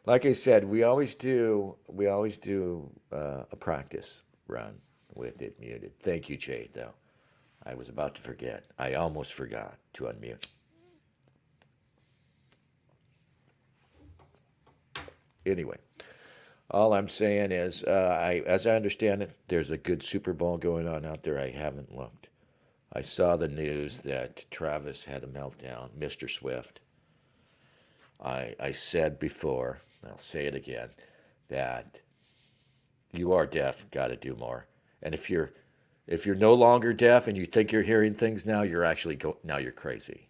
Like I said, we always do a practice run with it muted. Thank you, Jay. Though I was about to forget. I almost forgot to unmute. Anyway, all I'm saying is, as I understand it, there's a good Super Bowl going on out there. I haven't looked. I saw the news that Travis had a meltdown, Mr. Swift. I said before, I'll say it again, that you are deaf, got to do more. And if you're no longer deaf and you think you're hearing things now, now you're crazy,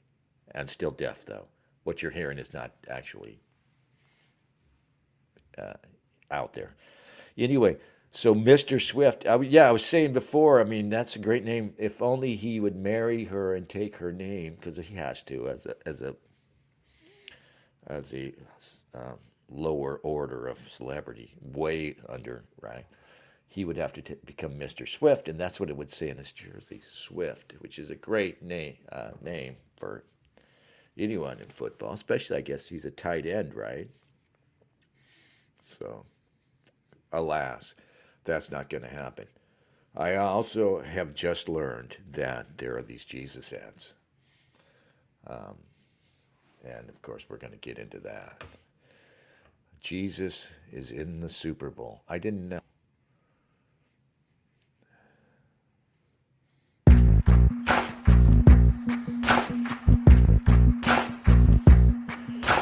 and still deaf though. What you're hearing is not actually uh, out there. Anyway, so Mr. Swift, yeah, I was saying before. I mean, that's a great name. If only he would marry her and take her name, because he has to as a um, lower order of celebrity, way under, right? He would have to become Mr. Swift, and that's what it would say in his jersey, Swift, which is a great name for anyone in football, especially I guess he's a tight end, right? So, alas, that's not going to happen. I also have just learned that there are these Jesus ads, um, and of course we're going to get into that. Jesus is in the Super Bowl. I didn't know.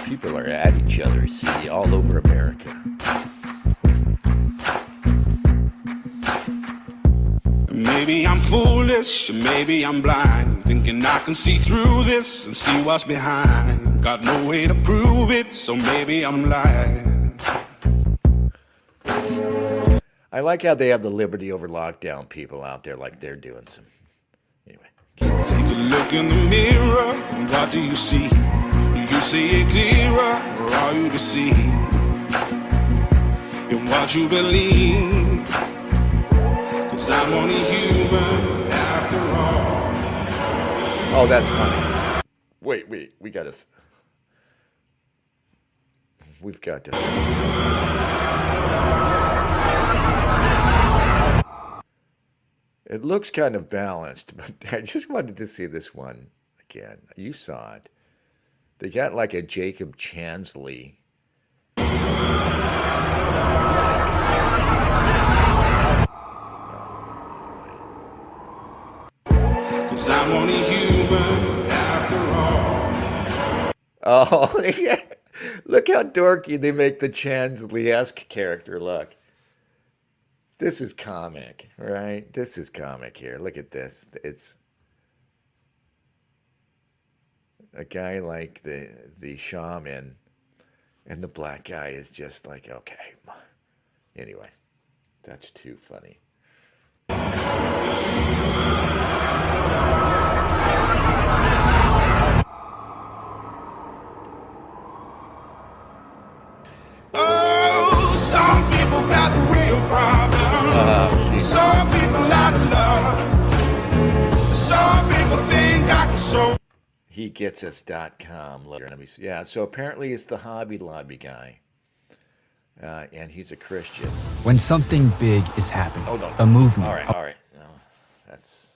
People are at each other, see, all over America. Maybe I'm foolish, maybe I'm blind, thinking I can see through this and see what's behind. Got no way to prove it, so maybe I'm lying. I like how they have the liberty over lockdown people out there, like they're doing some. Anyway, Take a look in the mirror, what do you see? Do you see it clearer, or are you deceived in what you believe? 'Cause I'm only human after all. oh, that's funny. Wait, we've got to. It looks kind of balanced, but I just wanted to see this one again. You saw it. They got like a Jacob Chansley. 'Cause I'm only human after all. Oh, yeah. Look how dorky they make the Chansley-esque character look. This is comic, right? This is comic here. Look at this. It's a guy like the shaman, and the black guy is just like, okay. Anyway, that's too funny. Oh, some people got the real problem. Some people out of love. Some people think I can so. HeGetsUs.com. Look, yeah. So apparently it's the Hobby Lobby guy, and he's a Christian. When something big is happening, Oh no. a movement, All right. No, that's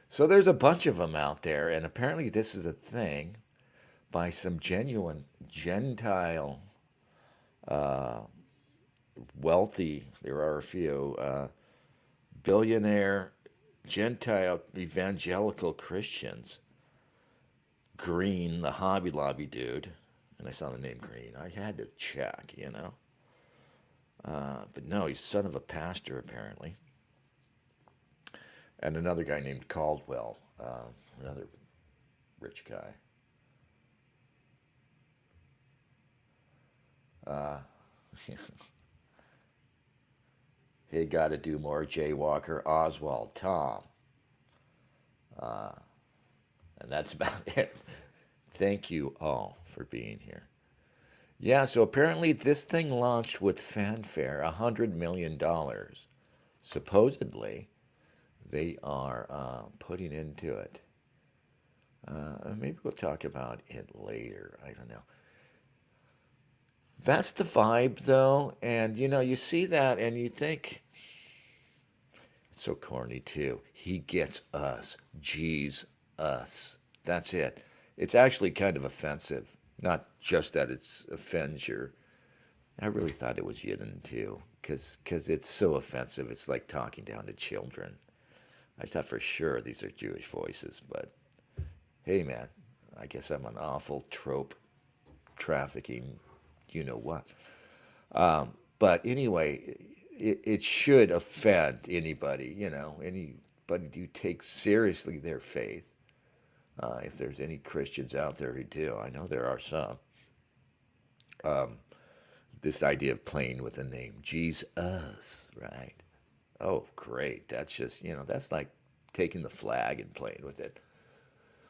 so. There's a bunch of them out there, and apparently this is a thing by some genuine Gentile, uh, wealthy. There are a few billionaire Gentile evangelical Christians. Green, the Hobby Lobby dude, and I saw the name Green. I had to check. But no, he's son of a pastor apparently, and another guy named Caldwell, another rich guy. Uh, he got to do more. Jay Walker, Oswald, Tom, uh, and that's about it. Thank you all for being here. Yeah, so apparently this thing launched with fanfare, $100 million. Supposedly, they are putting into it. Maybe we'll talk about it later. I don't know. That's the vibe, though. And, you see that and you think, it's so corny, too. He gets us. Geez, us. That's it. It's actually kind of offensive. Not just that it offends your. I really thought it was Yidden, too, because it's so offensive. It's like talking down to children. I thought for sure these are Jewish voices, but hey, man, I guess I'm an awful trope trafficking, you know what. But anyway, it should offend anybody, anybody who takes seriously their faith. If there's any Christians out there who do, I know there are some. This idea of playing with the name Jesus, right? Oh, great. That's just, that's like taking the flag and playing with it.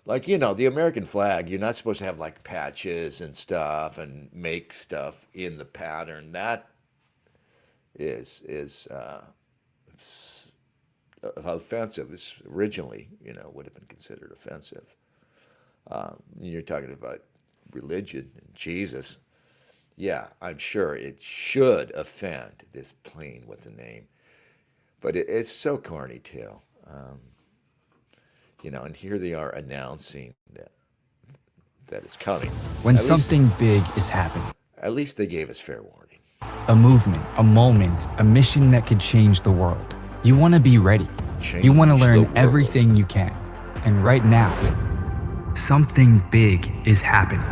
Like, the American flag, you're not supposed to have like patches and stuff and make stuff in the pattern. That is offensive. It's originally, would have been considered offensive. You're talking about religion and Jesus. Yeah, I'm sure it should offend this playing with the name, but it's so corny too. And here they are announcing that it's coming. When At least, something big is happening, at least they gave us fair warning. a movement, a moment, a mission that could change the world, you want to be ready. You want to Change the learn world. everything you can. And right now, something big is happening.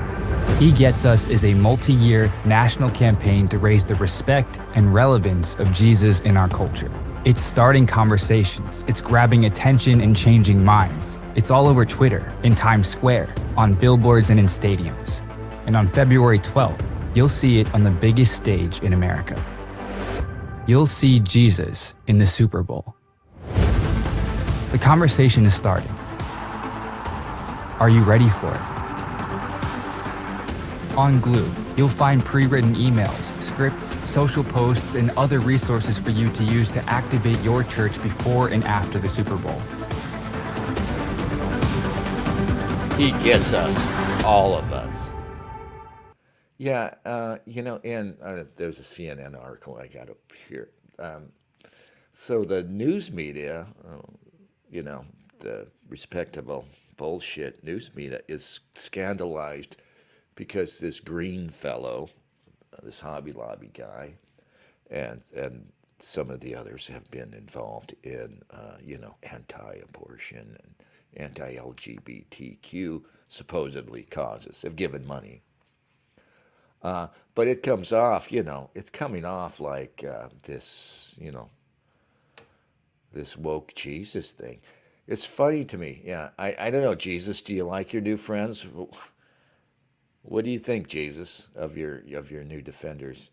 He Gets Us is a multi-year national campaign to raise the respect and relevance of Jesus in our culture. It's starting conversations, it's grabbing attention and changing minds. It's all over Twitter, in Times Square, on billboards and in stadiums. And on February 12th, you'll see it on the biggest stage in America. You'll see Jesus in the Super Bowl. The conversation is starting. Are you ready for it? On Glue, you'll find pre-written emails, scripts, social posts, and other resources for you to use to activate your church before and after the Super Bowl. He gets us, all of us. Yeah, and there's a CNN article I got up here. So the news media, the respectable bullshit news media is scandalized because this Green fellow, this Hobby Lobby guy, and some of the others have been involved in, anti-abortion and anti-LGBTQ supposedly causes, have given money. But it comes off, it's coming off like this, this woke Jesus thing. It's funny to me. Yeah, I don't know, Jesus, do you like your new friends? What do you think, Jesus, of your new defenders?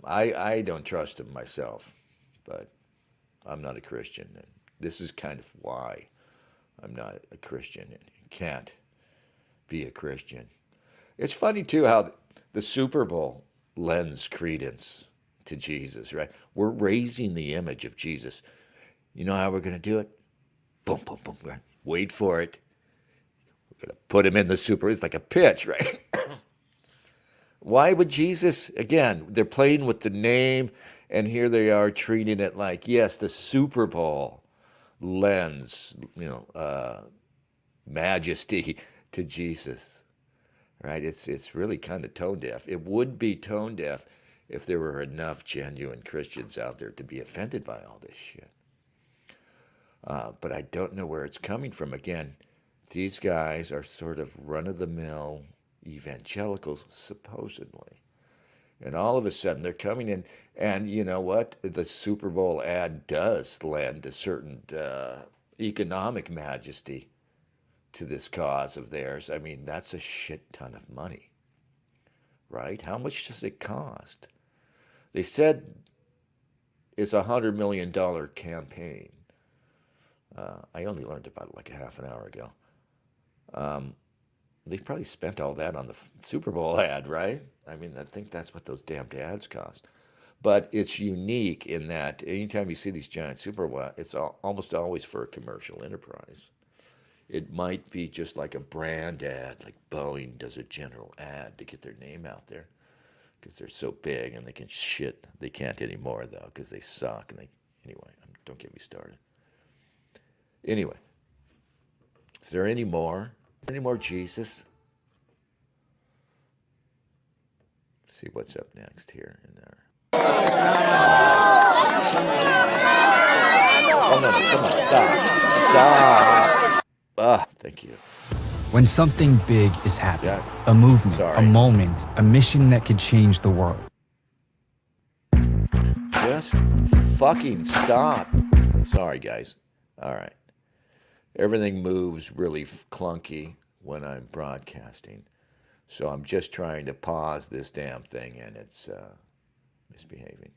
I don't trust them myself, but I'm not a Christian, and this is kind of why I'm not a Christian and can't be a Christian. It's funny too how the Super Bowl lends credence to Jesus, right? We're raising the image of Jesus. You know how we're going to do it? Boom, boom, boom. Right? Wait for it. We're going to put him in the Super. It's like a pitch, right? Why would Jesus, again, they're playing with the name, and here they are treating it like, yes, the Super Bowl lends, majesty to Jesus, right? It's really kind of tone deaf. It would be tone deaf if there were enough genuine Christians out there to be offended by all this shit. But I don't know where it's coming from. Again, these guys are sort of run-of-the-mill evangelicals, supposedly. And all of a sudden, they're coming in, and you know what? The Super Bowl ad does lend a certain economic majesty to this cause of theirs. I mean, that's a shit ton of money, right? How much does it cost? They said it's $100 million campaign. I only learned about it like a half an hour ago. They probably spent all that on the Super Bowl ad, right? I mean, I think that's what those damned ads cost. But it's unique in that anytime you see these giant Super Bowl, it's almost always for a commercial enterprise. It might be just like a brand ad, like Boeing does a general ad to get their name out there because they're so big and they can shit. They can't anymore though because they suck. And anyway, don't get me started. Anyway, is there any more? Is there any more Jesus? Let's see what's up next here in there. Oh no, come on, stop. Ah, thank you. When something big is happening, Yeah. a movement, Sorry. a moment, a mission that could change the world. Just fucking stop. Sorry, guys. All right. Everything moves really clunky when I'm broadcasting. So I'm just trying to pause this damn thing and it's misbehaving.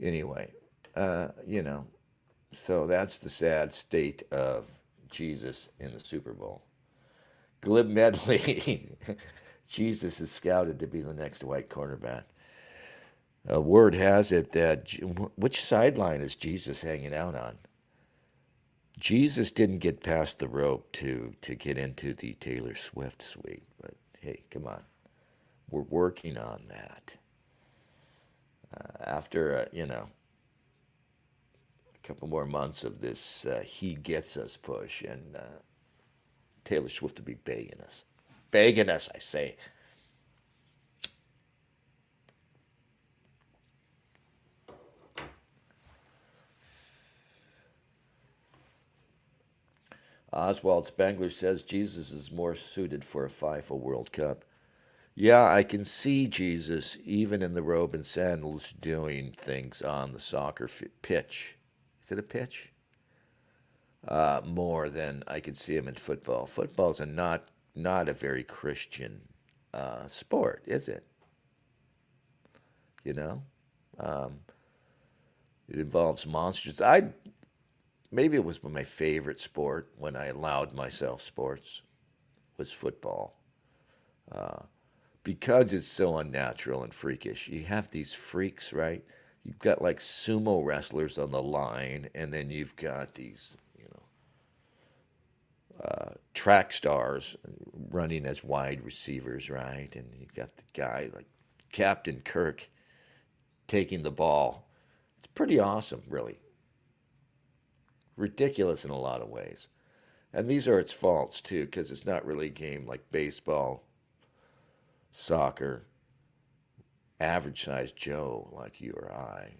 Anyway, so that's the sad state of Jesus in the Super Bowl. Glib medley. Jesus is scouted to be the next white cornerback. Word has it that which sideline is Jesus hanging out on? Jesus didn't get past the rope to get into the Taylor Swift suite, but hey, come on, we're working on that. After a couple more months of this, he gets us push, and Taylor Swift will be begging us, I say. Oswald Spangler says Jesus is more suited for a FIFA World Cup. Yeah, I can see Jesus, even in the robe and sandals, doing things on the soccer pitch. Is it a pitch? More than I could see him in football. Football's not a very Christian sport, is it? You know, it involves monsters. Maybe it was my favorite sport when I allowed myself sports was football. Because it's so unnatural and freakish. You have these freaks, right? You've got like sumo wrestlers on the line, and then you've got these, track stars running as wide receivers, right? And you've got the guy like Captain Kirk taking the ball. It's pretty awesome, really. Ridiculous in a lot of ways. And these are its faults, too, because it's not really a game like baseball, soccer, average-sized Joe like you or I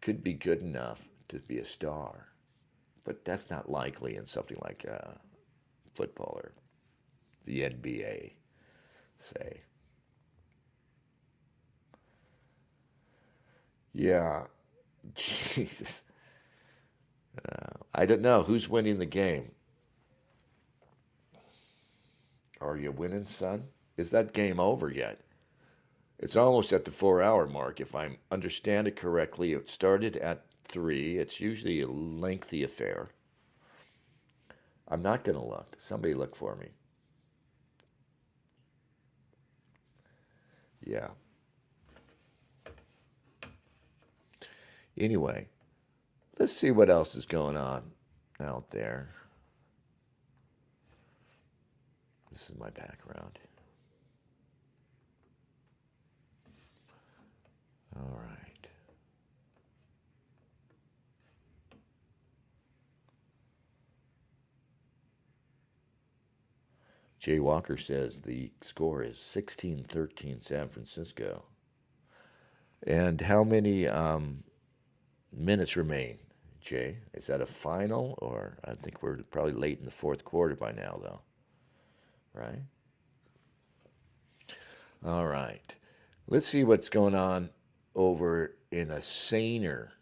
could be good enough to be a star. But that's not likely in something like football or the NBA, say. Yeah, Jesus. I don't know. Who's winning the game? Are you winning, son? Is that game over yet? It's almost at the 4-hour mark. If I understand it correctly, it started at 3. It's usually a lengthy affair. I'm not going to look. Somebody look for me. Yeah. Anyway, let's see what else is going on out there. This is my background. All right. Jay Walker says the score is 16-13 San Francisco. And how many minutes remain, Jay? Is that a final? Or I think we're probably late in the fourth quarter by now, though. Right? All right. Let's see what's going on over in a saner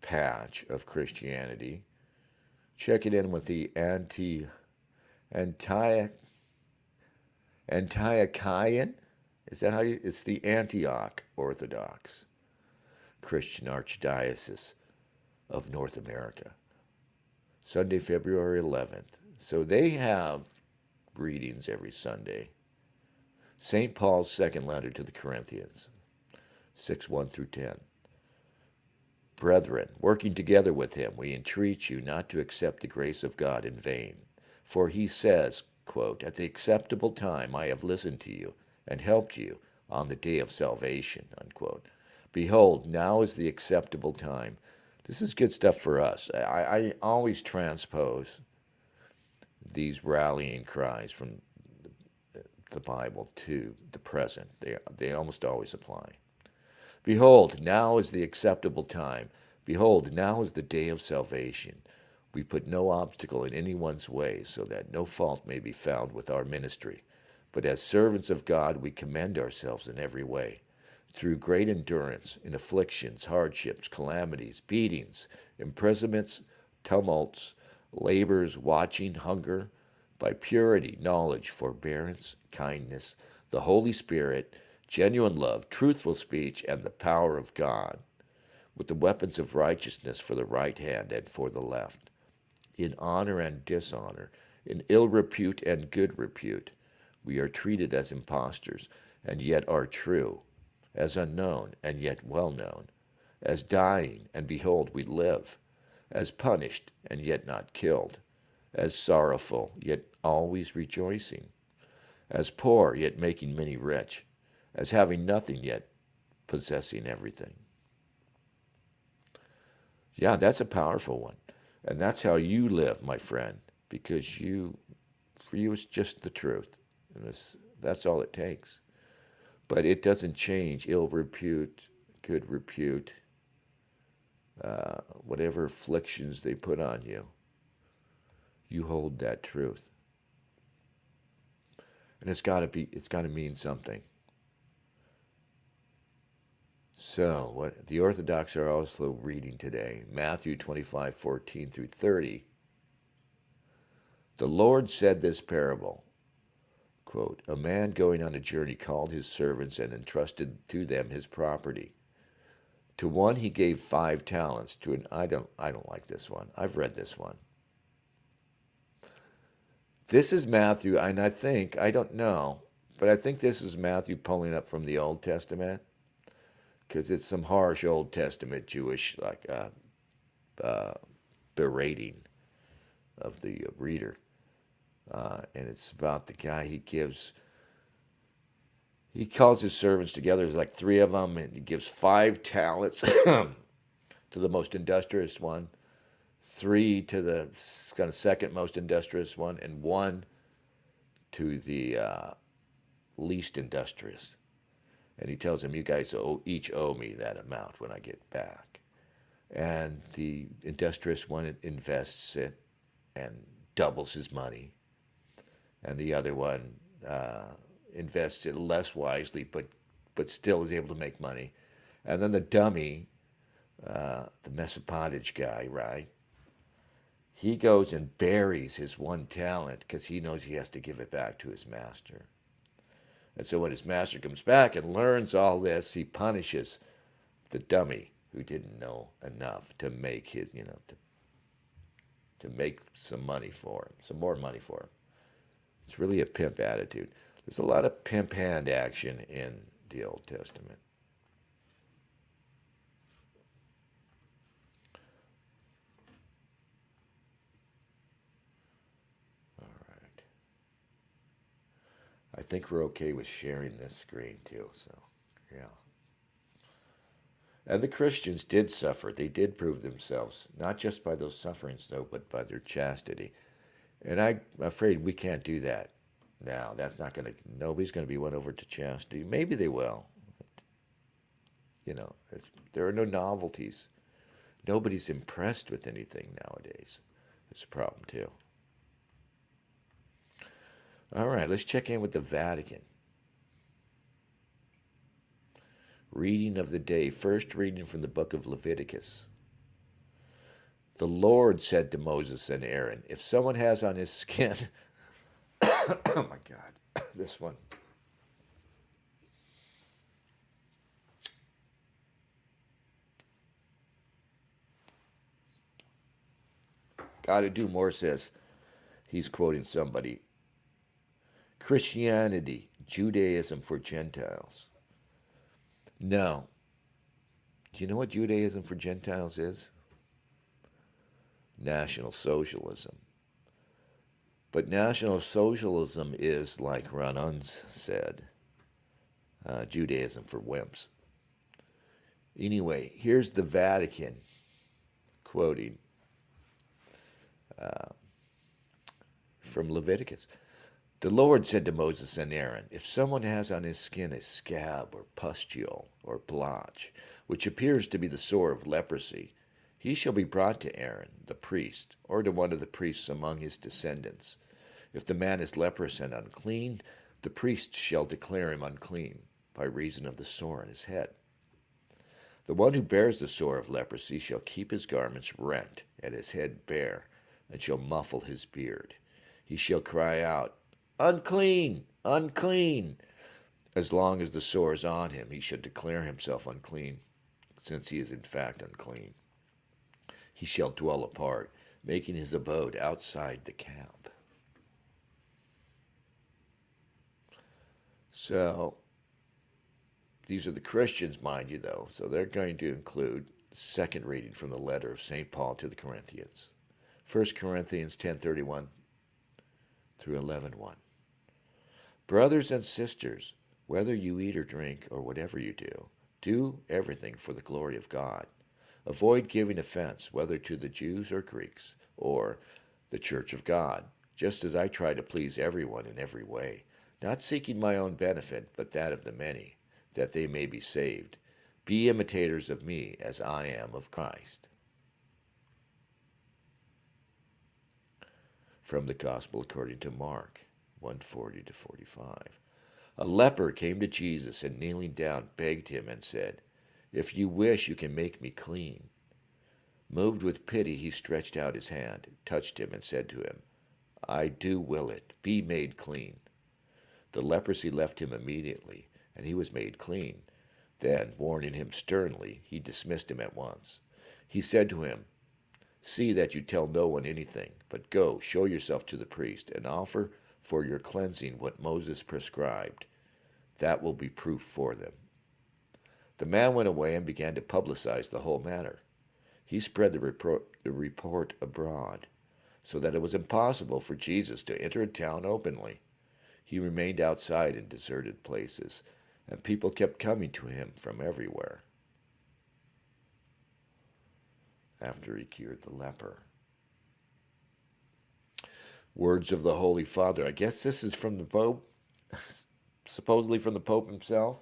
patch of Christianity. Check it in with the Antiochian? Is that how you? It's the Antioch Orthodox Christian Archdiocese of North America. Sunday, February 11th. So they have readings every Sunday. St. Paul's second letter to the Corinthians, 6:1 through 10. Brethren, working together with him, we entreat you not to accept the grace of God in vain. For he says, quote, at the acceptable time I have listened to you and helped you on the day of salvation, unquote. Behold, now is the acceptable time. This is good stuff for us. I always transpose these rallying cries from the Bible to the present. They almost always apply. Behold, now is the acceptable time. Behold, now is the day of salvation. We put no obstacle in anyone's way, so that no fault may be found with our ministry. But as servants of God, we commend ourselves in every way, through great endurance, in afflictions, hardships, calamities, beatings, imprisonments, tumults, labors, watching, hunger, by purity, knowledge, forbearance, kindness, the Holy Spirit, genuine love, truthful speech, and the power of God, with the weapons of righteousness for the right hand and for the left, in honor and dishonor, in ill repute and good repute. We are treated as impostors, and yet are true, as unknown, and yet well known, as dying, and behold, we live, as punished, and yet not killed, as sorrowful, yet always rejoicing, as poor, yet making many rich, as having nothing, yet possessing everything. Yeah, that's a powerful one. And that's how you live, my friend, because for you, it's just the truth. And that's all it takes. But it doesn't change ill repute, good repute, whatever afflictions they put on you. You hold that truth. And it's got to mean something. So, what the Orthodox are also reading today, Matthew 25:14 through 30. The Lord said this parable, quote, a man going on a journey called his servants and entrusted to them his property. To one he gave 5 talents, to an I don't like this one. I've read this one. This is Matthew, and I don't know, but I think this is Matthew pulling up from the Old Testament, because it's some harsh Old Testament Jewish berating of the reader. And it's about the guy he calls his servants together. There's like 3 of them, and he gives 5 talents to the most industrious one, 3 to the kind of second most industrious one, and 1 to the least industrious. And he tells them, you guys each owe me that amount when I get back. And the industrious one invests it and doubles his money. And the other one invests it less wisely, but still is able to make money. And then the dummy, the Mesopottage guy, right? He goes and buries his 1 talent because he knows he has to give it back to his master. And so when his master comes back and learns all this, he punishes the dummy who didn't know enough to make his, to make some money for him, some more money for him. It's really a pimp attitude. There's a lot of pimp hand action in the Old Testament. All right. I think we're okay with sharing this screen too, so yeah. And the Christians did suffer. They did prove themselves, not just by those sufferings, though, but by their chastity. And I'm afraid we can't do that now. Nobody's going to be won over to chastity. Maybe they will. There are no novelties. Nobody's impressed with anything nowadays. It's a problem, too. All right, let's check in with the Vatican. Reading of the day. First reading from the book of Leviticus. The Lord said to Moses and Aaron, if someone has on his skin, oh my God, this one. Gotta do more says, he's quoting somebody. Christianity, Judaism for Gentiles. No. Do you know what Judaism for Gentiles is? National Socialism. But National Socialism is, like Ron Unz said, Judaism for wimps. Anyway, here's the Vatican quoting from Leviticus. The Lord said to Moses and Aaron, if someone has on his skin a scab or pustule or blotch, which appears to be the sore of leprosy, he shall be brought to Aaron, the priest, or to one of the priests among his descendants. If the man is leprous and unclean, the priest shall declare him unclean by reason of the sore on his head. The one who bears the sore of leprosy shall keep his garments rent and his head bare, and shall muffle his beard. He shall cry out, unclean, unclean. As long as the sore is on him, he shall declare himself unclean, since he is in fact unclean. He shall dwell apart, making his abode outside the camp. So, these are the Christians, mind you, though, so they're going to include the second reading from the letter of St. Paul to the Corinthians. 1 Corinthians 10:31 through 11:1. Brothers and sisters, whether you eat or drink or whatever you do everything for the glory of God. Avoid giving offense, whether to the Jews or Greeks, or the church of God, just as I try to please everyone in every way, not seeking my own benefit, but that of the many, that they may be saved. Be imitators of me, as I am of Christ. From the Gospel according to Mark 1:40-45. A leper came to Jesus and kneeling down begged him and said, if you wish, you can make me clean. Moved with pity, he stretched out his hand, touched him, and said to him, I do will it. Be made clean. The leprosy left him immediately, and he was made clean. Then, warning him sternly, he dismissed him at once. He said to him, see that you tell no one anything, but go, show yourself to the priest, and offer for your cleansing what Moses prescribed. That will be proof for them. The man went away and began to publicize the whole matter. He spread the report abroad, so that it was impossible for Jesus to enter a town openly. He remained outside in deserted places, and people kept coming to him from everywhere. After he cured the leper. Words of the Holy Father. I guess this is from the Pope, supposedly from the Pope himself.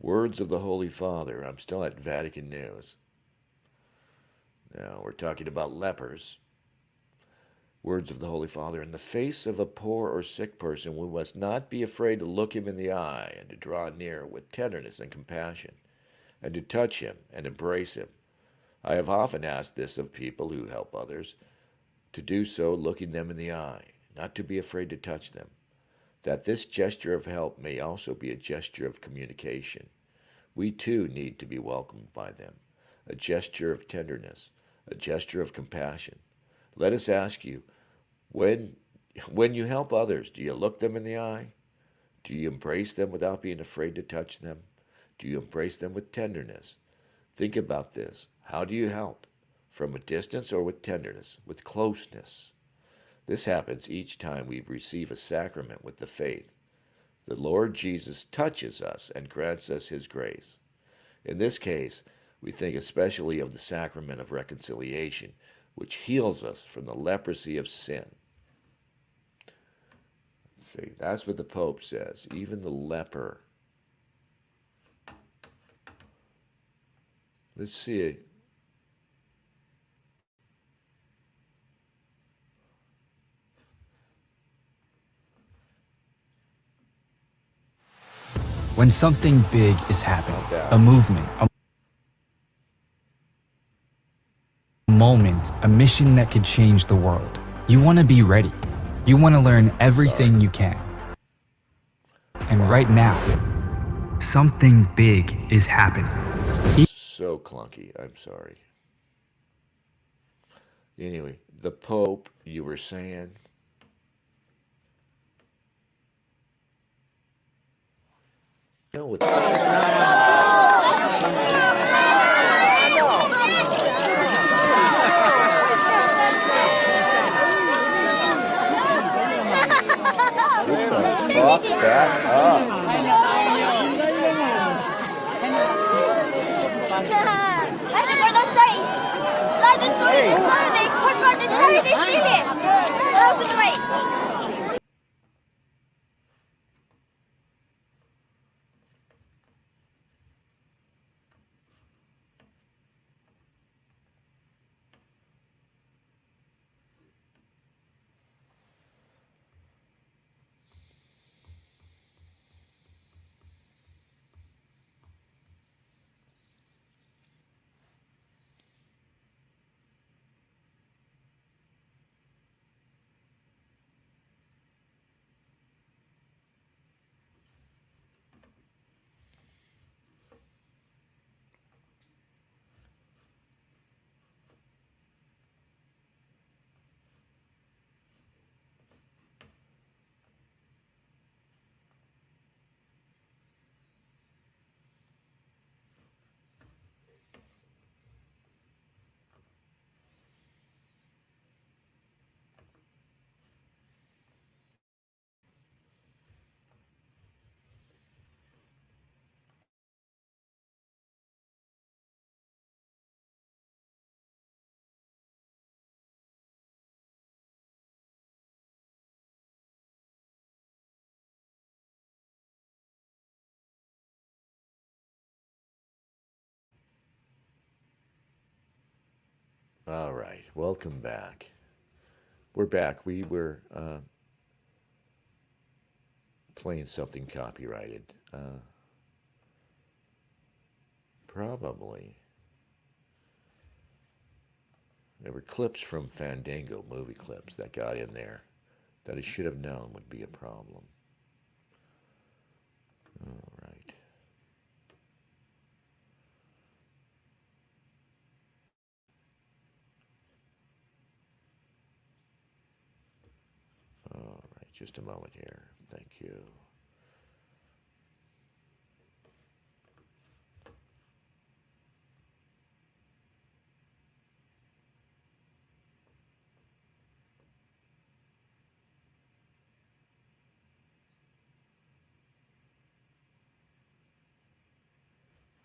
Words of the Holy Father. I'm still at Vatican News. Now, we're talking about lepers. Words of the Holy Father. In the face of a poor or sick person, we must not be afraid to look him in the eye and to draw near with tenderness and compassion, and to touch him and embrace him. I have often asked this of people who help others, to do so looking them in the eye, not to be afraid to touch them, that this gesture of help may also be a gesture of communication. We too need to be welcomed by them, a gesture of tenderness, a gesture of compassion. Let us ask you, when you help others, do you look them in the eye? Do you embrace them without being afraid to touch them? Do you embrace them with tenderness? Think about this. How do you help? From a distance or with tenderness, with closeness? This happens each time we receive a sacrament with the faith. The Lord Jesus touches us and grants us his grace. In this case, we think especially of the sacrament of reconciliation, which heals us from the leprosy of sin. See, that's what the Pope says. Even the leper. Let's see. When something big is happening, a movement, a moment, a mission that could change the world, you want to be ready. You want to learn everything you can. And right now, something big is happening. So clunky, I'm sorry. Anyway, the Pope, you were saying? You know, with All right, welcome back. We're back. We were playing something copyrighted. Probably. There were clips from Fandango, movie clips, that got in there that I should have known would be a problem. All right. All right, just a moment here. Thank you.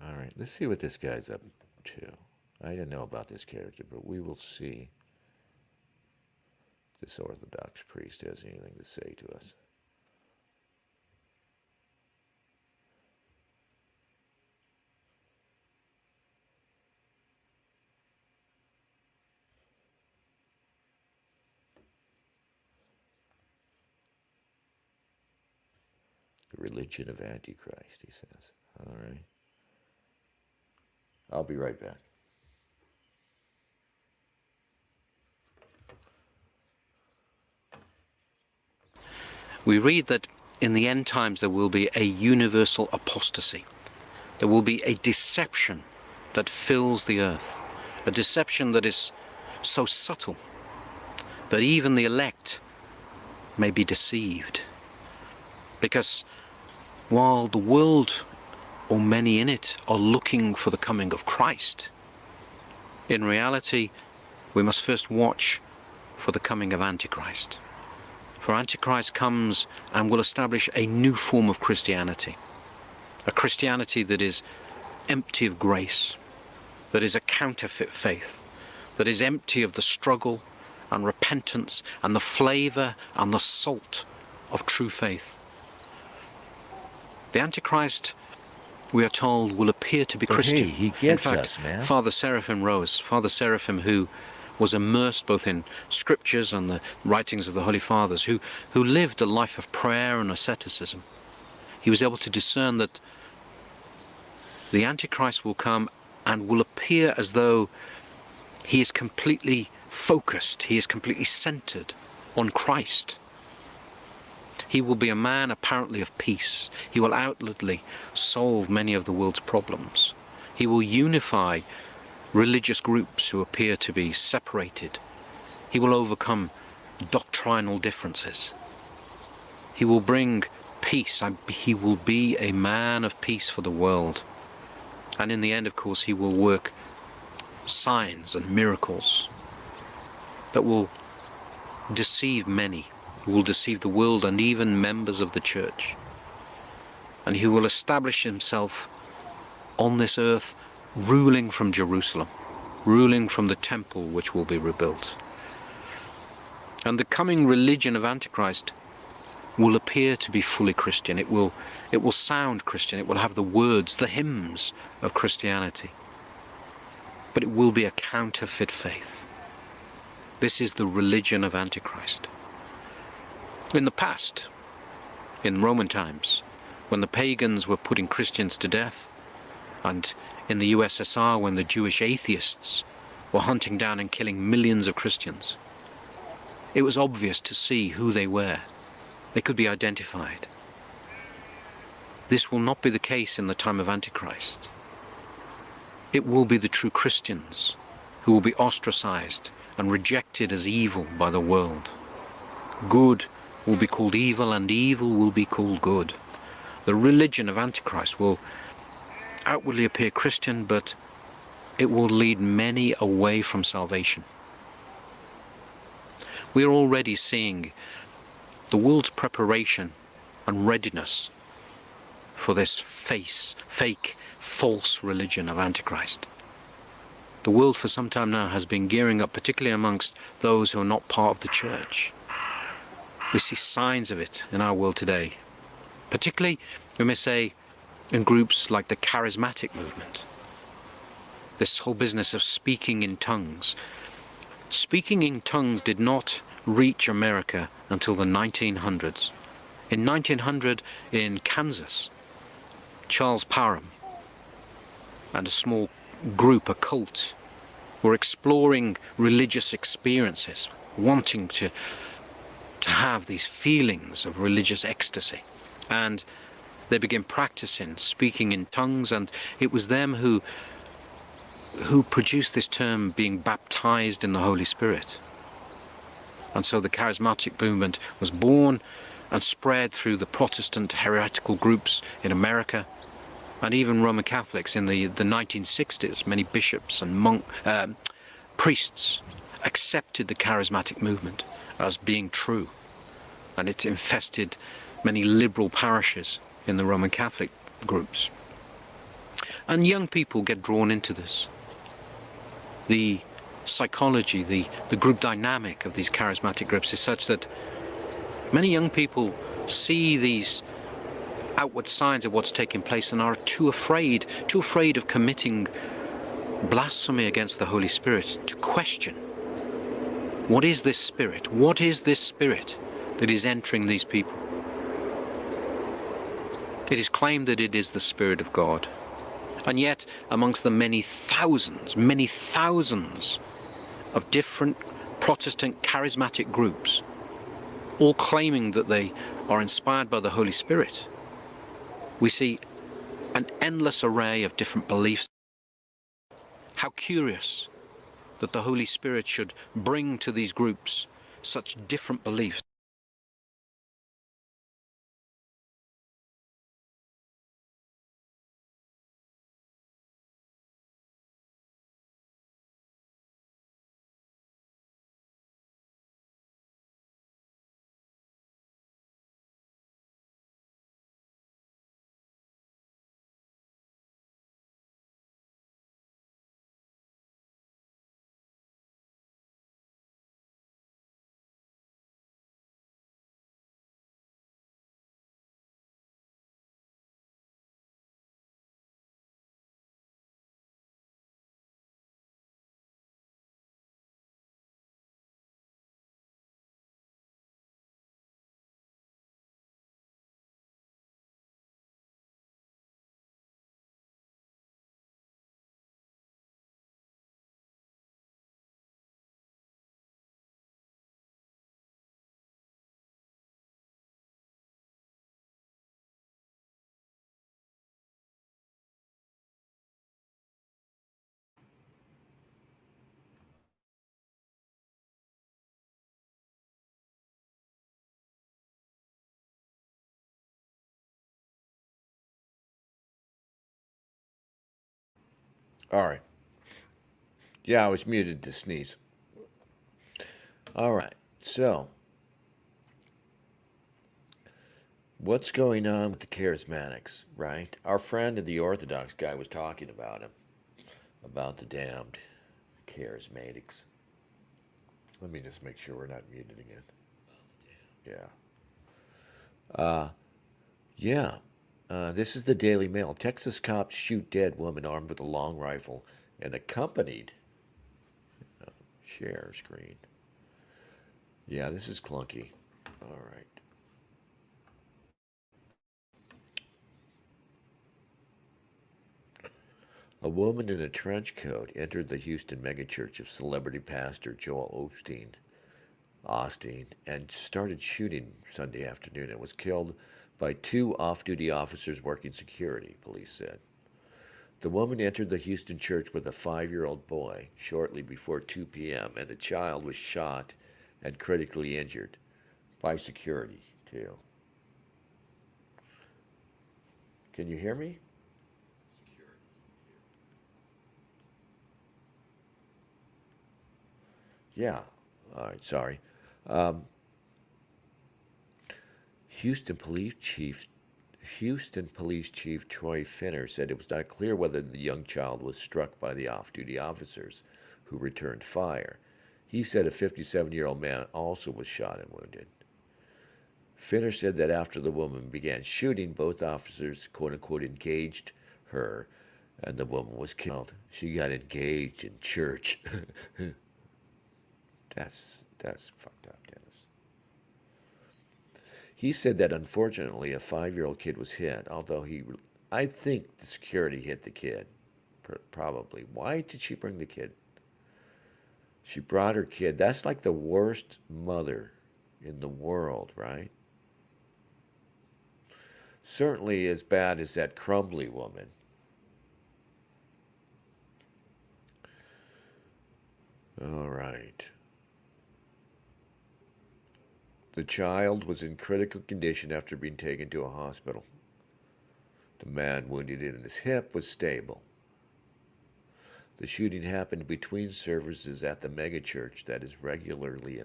All right, let's see what this guy's up to. I didn't know about this character, but we will see if this Orthodox priest has anything to say to us. The religion of Antichrist, he says. All right. I'll be right back. We read that in the end times there will be a universal apostasy. There will be a deception that fills the earth. A deception that is so subtle that even the elect may be deceived. Because while the world, or many in it, are looking for the coming of Christ, in reality we must first watch for the coming of Antichrist. For Antichrist comes and will establish a new form of Christianity. A Christianity that is empty of grace, that is a counterfeit faith, that is empty of the struggle and repentance and the flavour and the salt of true faith. The Antichrist, we are told, will appear to be Christian. Hey, he gets In fact, us, man. Father Seraphim Rose, Father Seraphim, who was immersed both in scriptures and the writings of the Holy Fathers, who lived a life of prayer and asceticism, he was able to discern that the Antichrist will come and will appear as though he is completely focused, he is completely centered on Christ. He will be a man apparently of peace. He will outwardly solve many of the world's problems. He will unify religious groups who appear to be separated. He will overcome doctrinal differences. He will bring peace. He will be a man of peace for the world. And in the end, of course, he will work signs and miracles that will deceive many, who will deceive the world and even members of the church. And he will establish himself on this earth ruling from Jerusalem, ruling from the temple which will be rebuilt. And the coming religion of Antichrist will appear to be fully Christian. It will sound Christian. It will have the words, the hymns of Christianity. But it will be a counterfeit faith. This is the religion of Antichrist. In the past, in Roman times, when the pagans were putting Christians to death, and in the USSR when the Jewish atheists were hunting down and killing millions of Christians, it was obvious to see who they were. They could be identified. This will not be the case in the time of Antichrist. It will be the true Christians who will be ostracized and rejected as evil by the world. Good will be called evil, and evil will be called good. The religion of Antichrist will outwardly appear Christian, but it will lead many away from salvation. We are already seeing the world's preparation and readiness for this fake, false religion of Antichrist. The world for some time now has been gearing up, particularly amongst those who are not part of the church. We see signs of it in our world today, particularly, we may say, in groups like the charismatic movement. This whole business of speaking in tongues. Speaking in tongues did not reach America until the 1900s. In 1900, in Kansas, Charles Parham and a small group, a cult, were exploring religious experiences, wanting to have these feelings of religious ecstasy. And they began practicing speaking in tongues, and it was them who produced this term, being baptized in the Holy Spirit. And so the charismatic movement was born and spread through the Protestant heretical groups in America, and even Roman Catholics in the 1960s. Many bishops and priests accepted the charismatic movement as being true, and it infested many liberal parishes in the Roman Catholic groups. And young people get drawn into this. The psychology, the group dynamic of these charismatic groups is such that many young people see these outward signs of what's taking place and are too afraid of committing blasphemy against the Holy Spirit to question, what is this spirit? What is this spirit that is entering these people? It is claimed that it is the Spirit of God. And yet, amongst the many thousands of different Protestant charismatic groups, all claiming that they are inspired by the Holy Spirit, we see an endless array of different beliefs. How curious that the Holy Spirit should bring to these groups such different beliefs. All right. Yeah, I was muted to sneeze. All right. So, what's going on with the charismatics, right? Our friend, the Orthodox guy, was talking about him. about the damned charismatics. Let me just make sure we're not muted again. Yeah. This is the Daily Mail. Texas cops shoot dead woman armed with a long rifle and accompanied. Share screen. Yeah, this is clunky. All right. A woman in a trench coat entered the Houston megachurch of celebrity pastor Joel Osteen and started shooting Sunday afternoon and was killed by 2 off-duty officers working security, police said. The woman entered the Houston church with a 5-year-old boy shortly before 2 p.m., and the child was shot and critically injured by security, too. Can you hear me? Yeah. All right, sorry. Houston Police Chief Troy Finner said it was not clear whether the young child was struck by the off-duty officers who returned fire. He said a 57-year-old man also was shot and wounded. Finner said that after the woman began shooting, both officers, quote-unquote, engaged her, and the woman was killed. She got engaged in church. That's fucked up, Dennis. He said that unfortunately a 5-year-old kid was hit, although I think the security hit the kid, probably. Why did she bring the kid? She brought her kid. That's like the worst mother in the world, right? Certainly as bad as that Crumbly woman. All right. The child was in critical condition after being taken to a hospital. The man wounded in his hip was stable. The shooting happened between services at the megachurch that is regularly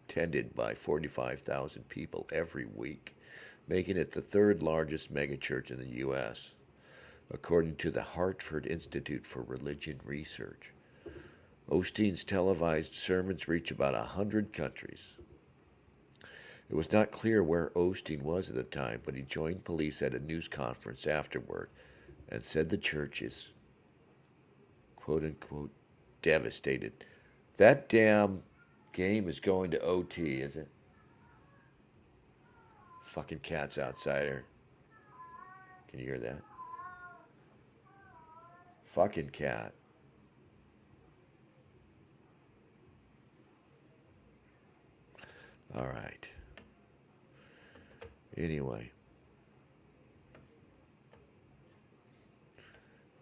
attended by 45,000 people every week, making it the 3rd largest megachurch in the U.S., according to the Hartford Institute for Religion Research. Osteen's televised sermons reach about 100 countries. It was not clear where Osteen was at the time, but he joined police at a news conference afterward and said the church is, quote-unquote, devastated. That damn game is going to OT, is it? Fucking cat's outside here. Can you hear that? Fucking cat. All right. Anyway.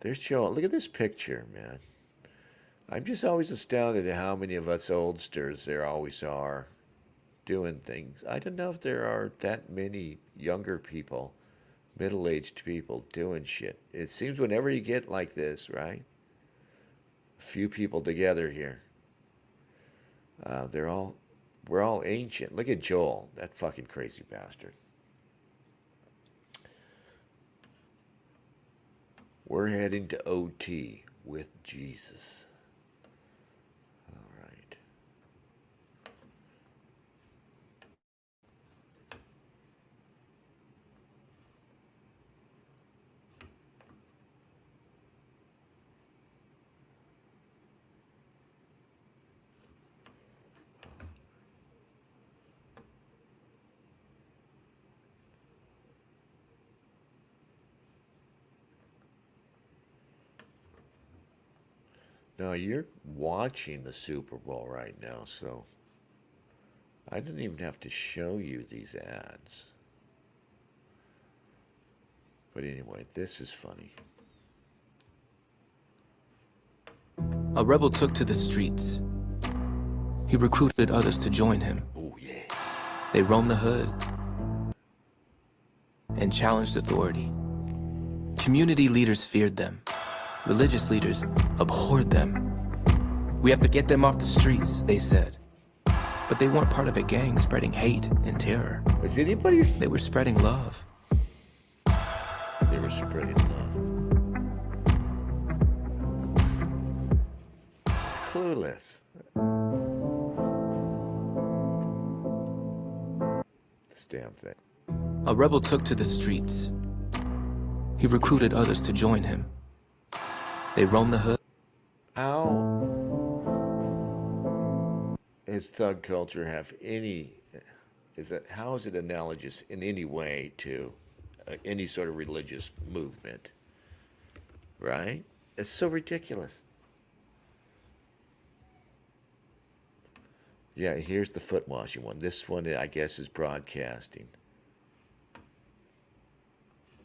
There's Joel. Look at this picture, man. I'm just always astounded at how many of us oldsters there always are doing things. I don't know if there are that many younger people, middle-aged people doing shit. It seems whenever you get like this, right? A few people together here. We're all ancient. Look at Joel, that fucking crazy bastard. We're heading to OT with Jesus. All right. Now, you're watching the Super Bowl right now, so I didn't even have to show you these ads. But anyway, this is funny. A rebel took to the streets. He recruited others to join him. Oh, yeah. They roamed the hood and challenged authority. Community leaders feared them. Religious leaders abhorred them. We have to get them off the streets, they said. But they weren't part of a gang spreading hate and terror. Is anybody... They were spreading love. They were spreading love. It's clueless. This damn thing. A rebel took to the streets. He recruited others to join him. They roamed the hood. How does thug culture have any? How is it analogous in any way to any sort of religious movement? Right? It's so ridiculous. Yeah, here's the foot washing one. This one, I guess, is broadcasting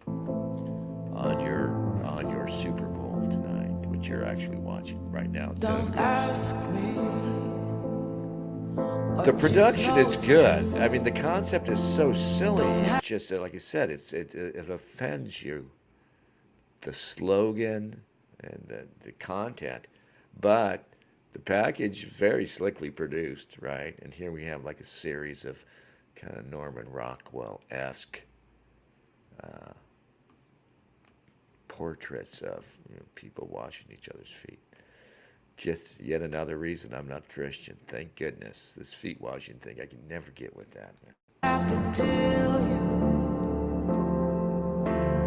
on your Super Bowl tonight, which you're actually watching right now. Don't ask me. The production is good. I mean, the concept is so silly. It's just like I said, it offends you. The slogan and the content, but the package very slickly produced, right? And here we have like a series of kind of Norman Rockwell-esque portraits of people washing each other's feet. Just yet another reason I'm not Christian. Thank goodness. This feet washing thing, I can never get with that, man. I have to tell you,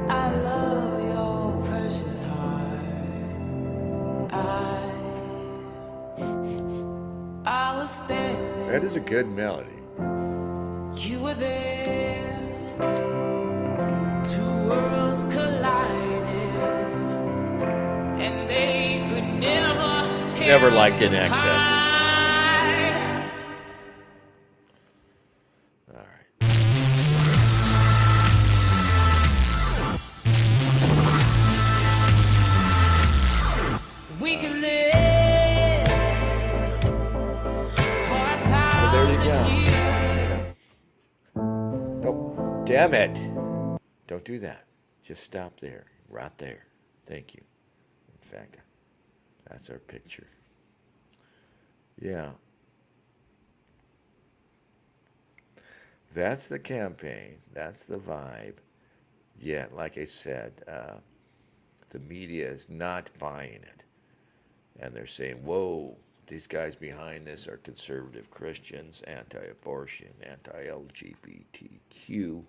I love your precious heart. I was standing. That is a good melody. You were there. Two worlds collided, and they could never tear Never liked In us Excess. apart. All right. We can live for a there you thousand go. years. Nope. Damn it. Don't do that. Just stop there. Right there. Thank you. In fact, that's our picture. Yeah. That's the campaign. That's the vibe. Yeah, like I said, the media is not buying it. And they're saying, whoa, these guys behind this are conservative Christians, anti-abortion, anti-LGBTQ.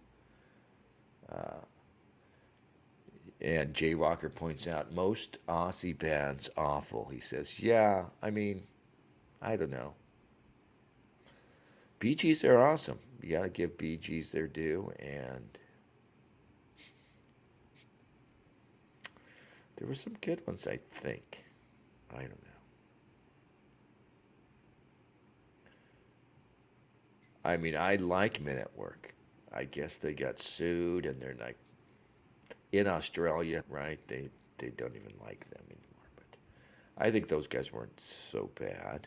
And Jay Walker points out, most Aussie bands awful. He says, yeah, I mean, I don't know. Bee Gees are awesome. You got to give Bee Gees their due. And there were some good ones, I think. I don't know. I mean, I like Men at Work. I guess they got sued and they're like, in Australia, right? They don't even like them anymore. But I think those guys weren't so bad.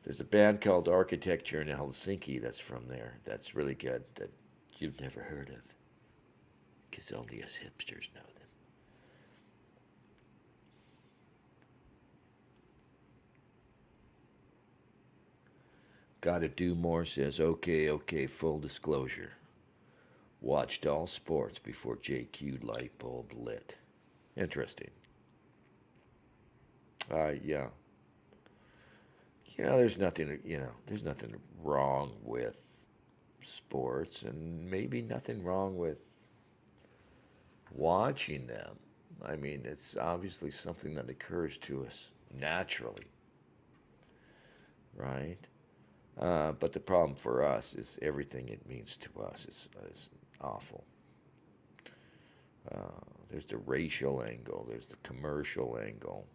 There's a band called Architecture in Helsinki that's from there. That's really good. That you've never heard of, because only us hipsters know them. Gotta do more says, okay, full disclosure. Watched all sports before JQ light bulb lit. Interesting. Yeah. There's nothing wrong with sports, and maybe nothing wrong with watching them. I mean, it's obviously something that occurs to us naturally, right? But the problem for us is everything it means to us is awful. There's the racial angle. There's the commercial angle.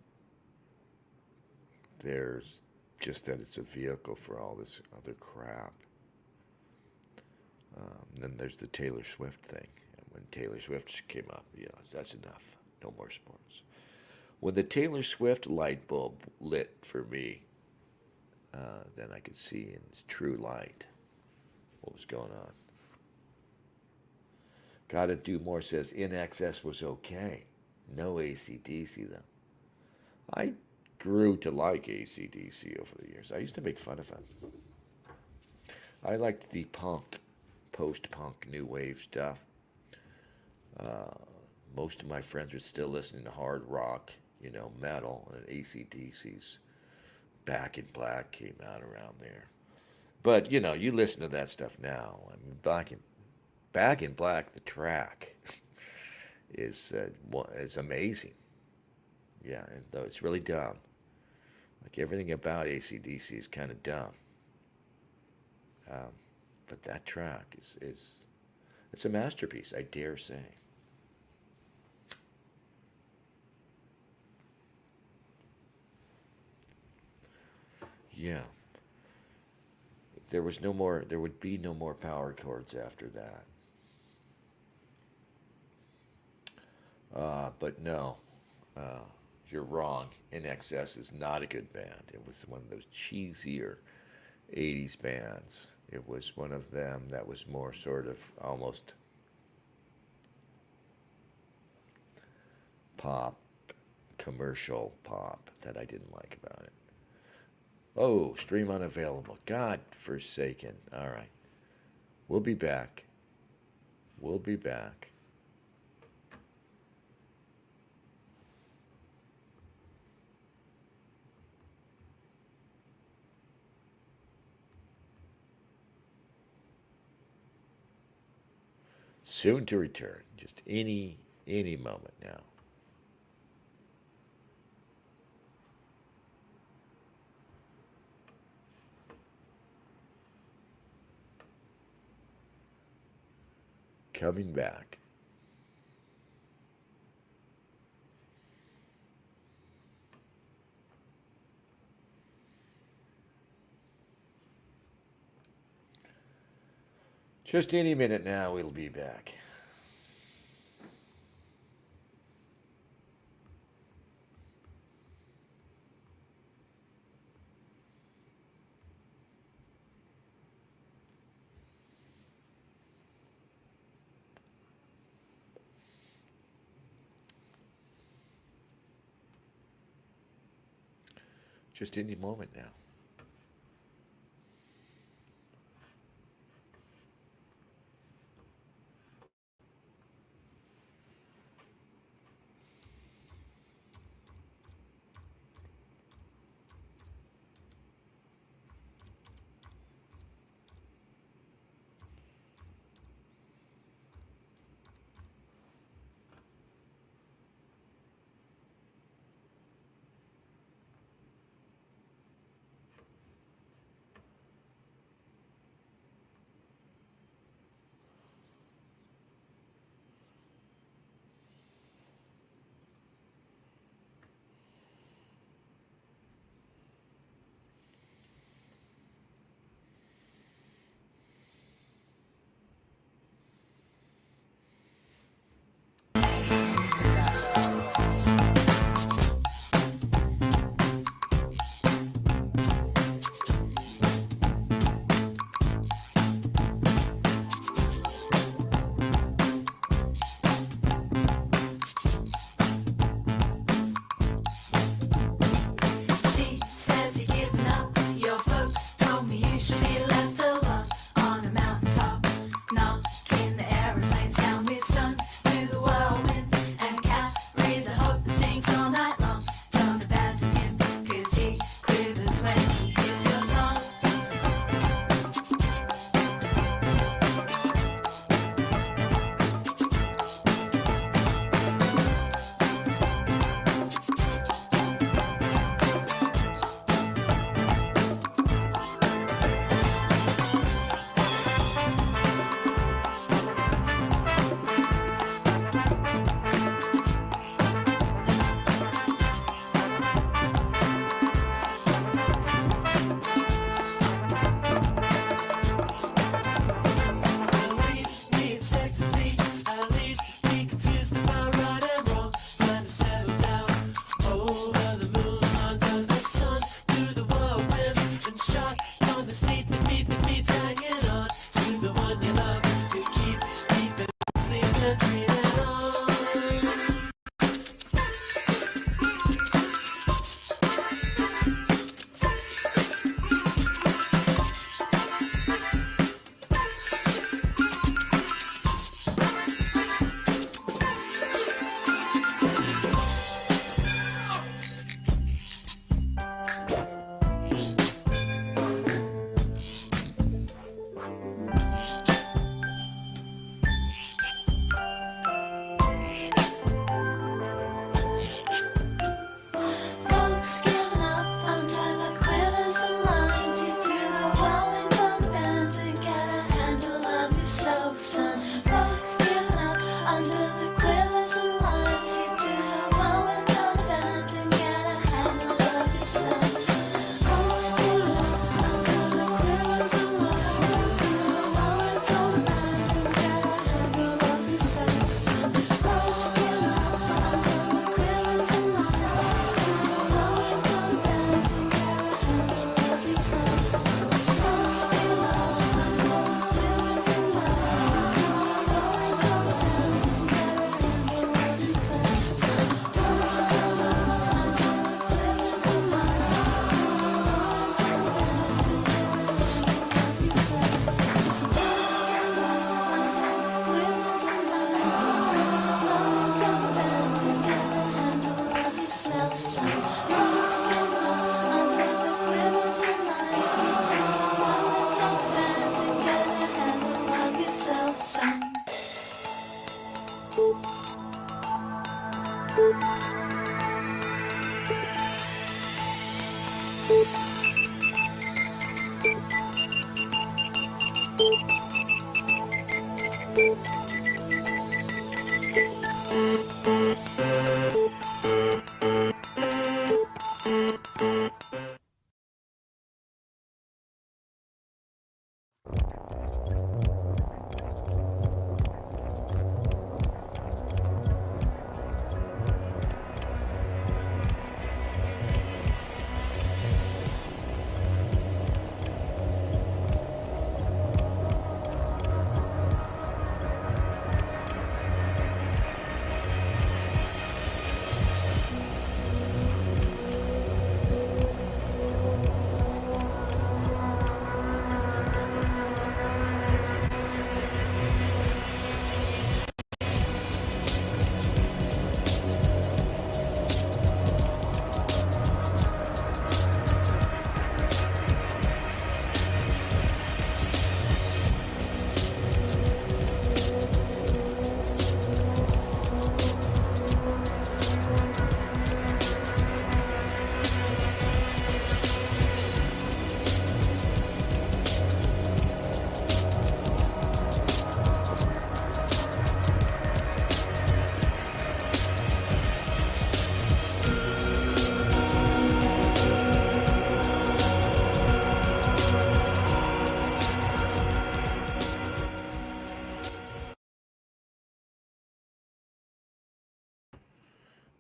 There's just that it's a vehicle for all this other crap. Then there's the Taylor Swift thing. And when Taylor Swift came up, that's enough. No more sports. When the Taylor Swift light bulb lit for me, then I could see in its true light what was going on. Gotta Do More says, In Excess was okay. No AC/DC though. I grew to like AC/DC over the years. I used to make fun of them. I liked the punk, post-punk, new wave stuff. most of my friends were still listening to hard rock, you know, metal, and AC/DC's Back in Black came out around there. But you know, you listen to that stuff now. I mean, Back in Black, the track is amazing. Yeah, and though it's really dumb. Like everything about AC/DC is kind of dumb. Um, but that track is it's a masterpiece, I dare say. Yeah. There would be no more power chords after that. But no, uh, you're wrong. In Excess is not a good band. It was one of those cheesier 80s bands. It was one of them that was more sort of almost pop, commercial pop that I didn't like about it. Oh, stream unavailable. God forsaken. All right. We'll be back. We'll be back. Soon to return. Just any moment now. Coming back. Just any minute now, we'll be back. Just any moment now.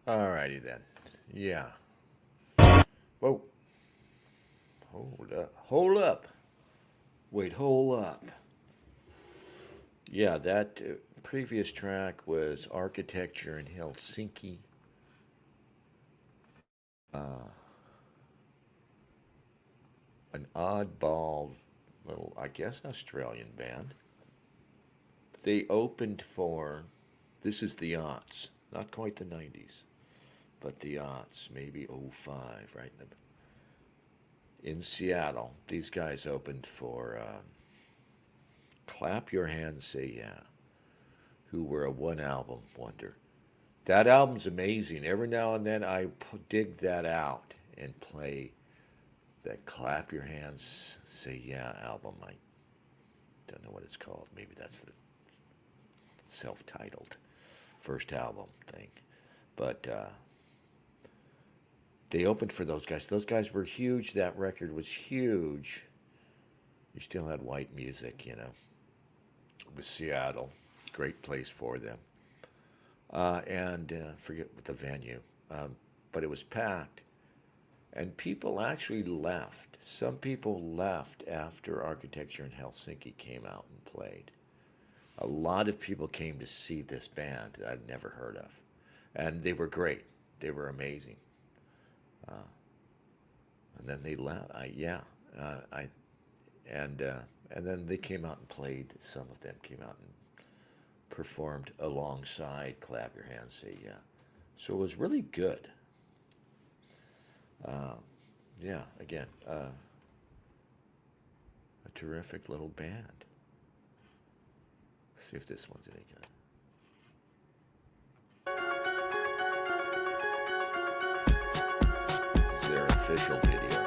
Alrighty then. Yeah. Whoa. Hold up. Hold up. Wait, hold up. Yeah, that previous track was Architecture in Helsinki. An oddball little, I guess, Australian band. They opened for, this is the aughts, not quite the 90s, but the aughts, maybe '05, right in Seattle. These guys opened for Clap Your Hands, Say Yeah, who were a one album wonder. That album's amazing. Every now and then I dig that out and play that Clap Your Hands, Say Yeah album. I don't know what it's called. Maybe that's the self-titled first album thing. But they opened for those guys. Those guys were huge. That record was huge. You still had white music, you know. It was Seattle. Great place for them. And forget what the venue. But it was packed. And people actually left. Some people left after Architecture in Helsinki came out and played. A lot of people came to see this band that I'd never heard of. And they were great. They were amazing. And then they left. And then they came out and played. Some of them came out and performed alongside Clap Your Hands, Say Yeah. So it was really good. Yeah, again, a terrific little band. Let's see if this one's any good. This is their official video.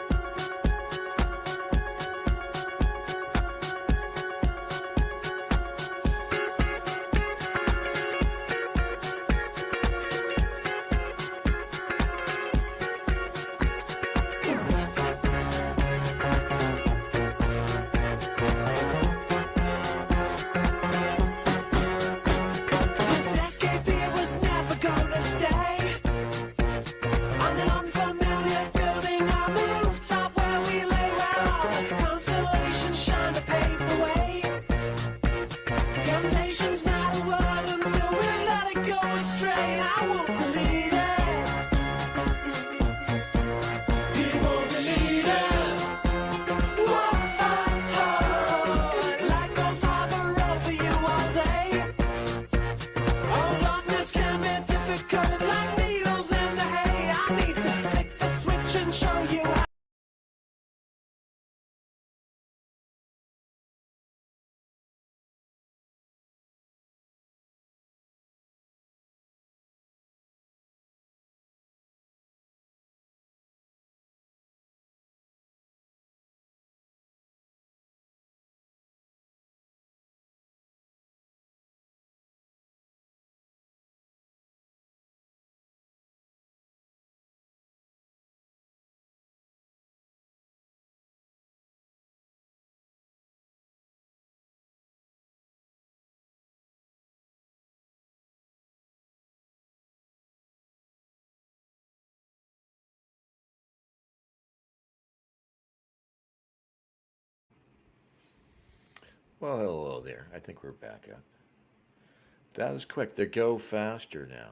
Well, hello there. I think we're back up. That was quick. They go faster now.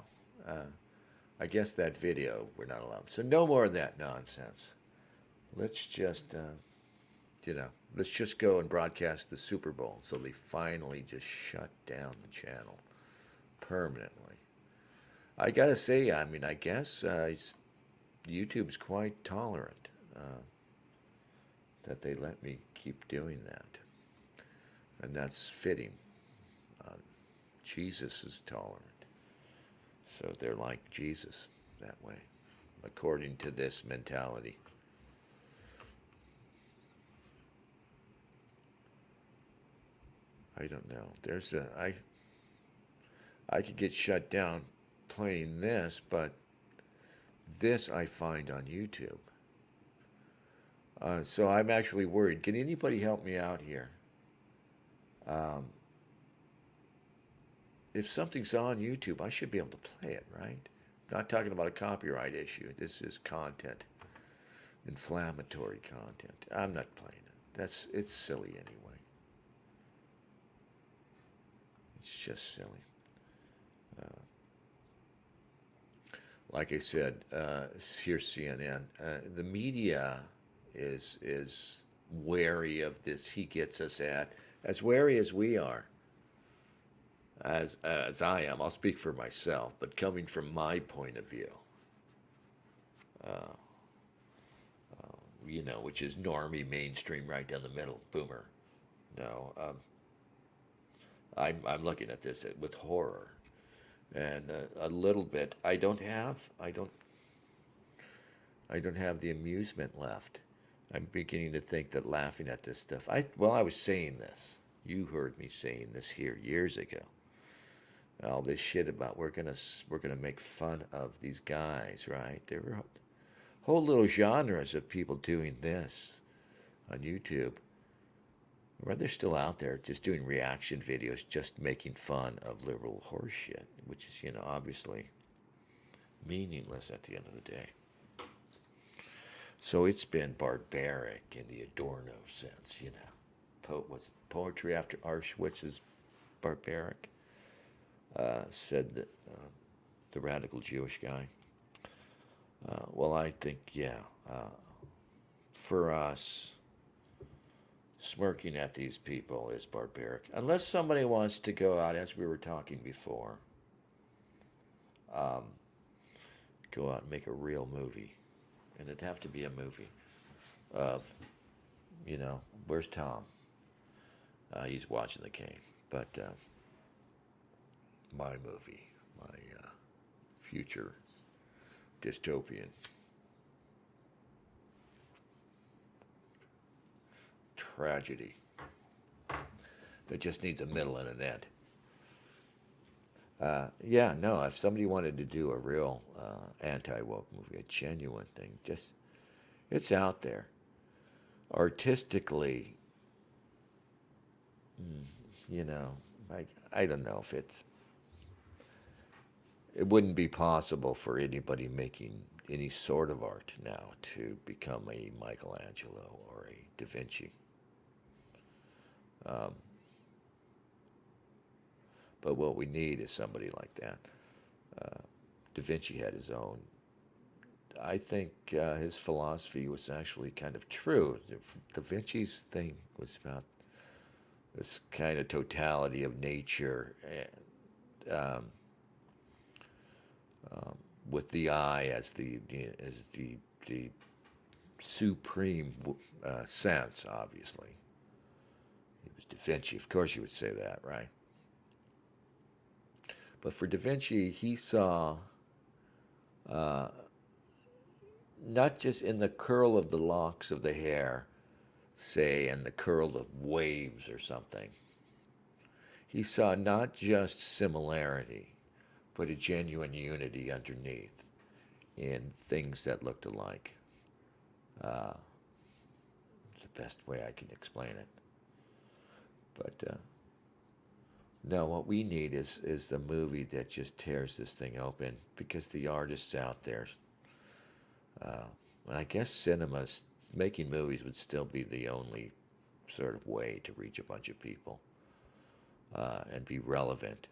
I guess that video we're not allowed. So no more of that nonsense. Let's just, let's just go and broadcast the Super Bowl. So they finally just shut down the channel permanently. I gotta say, I mean, I guess YouTube's quite tolerant that they let me keep doing that, and that's fitting. Jesus is tolerant. So they're like Jesus that way, according to this mentality. I don't know. I could get shut down playing this, but this I find on YouTube. So I'm actually worried. Can anybody help me out here? If something's on YouTube, I should be able to play it, right? I'm not talking about a copyright issue. This is content, inflammatory content. I'm not playing it. It's silly anyway. It's just silly. Like I said, here's CNN. The media is wary of this. He gets us at as wary as we are. As I am, I'll speak for myself, but coming from my point of view, which is normie, mainstream, right down the middle, boomer. No, I'm looking at this with horror, and a little bit. I don't have the amusement left. I'm beginning to think that laughing at this stuff. I was saying this. You heard me saying this here years ago. All this shit about we're gonna make fun of these guys, right? There were whole little genres of people doing this on YouTube. Well, they're still out there just doing reaction videos, just making fun of liberal horseshit, which is, obviously meaningless at the end of the day. So it's been barbaric in the Adorno sense, what's poetry after Auschwitz is barbaric. Said that the radical Jewish guy. Well, I think, for us, smirking at these people is barbaric. Unless somebody wants to go out, as we were talking before, go out and make a real movie. And it'd have to be a movie of, where's Tom? He's watching the game. But my movie, my future dystopian tragedy that just needs a middle and an end. If somebody wanted to do a real anti-woke movie, a genuine thing, it's out there. Artistically, I don't know if it wouldn't be possible for anybody making any sort of art now to become a Michelangelo or a Da Vinci. But what we need is somebody like that. Da Vinci had his own. I think his philosophy was actually kind of true. Da Vinci's thing was about this kind of totality of nature, with the eye as the supreme sense. Obviously, he was Da Vinci. Of course, you would say that, right? But for Da Vinci, he saw not just in the curl of the locks of the hair, say, and the curl of waves or something. He saw not just similarity, but a genuine unity underneath in things that looked alike. The best way I can explain it. But no, what we need is the movie that just tears this thing open, because the artists out there, and I guess cinemas, making movies would still be the only sort of way to reach a bunch of people and be relevant.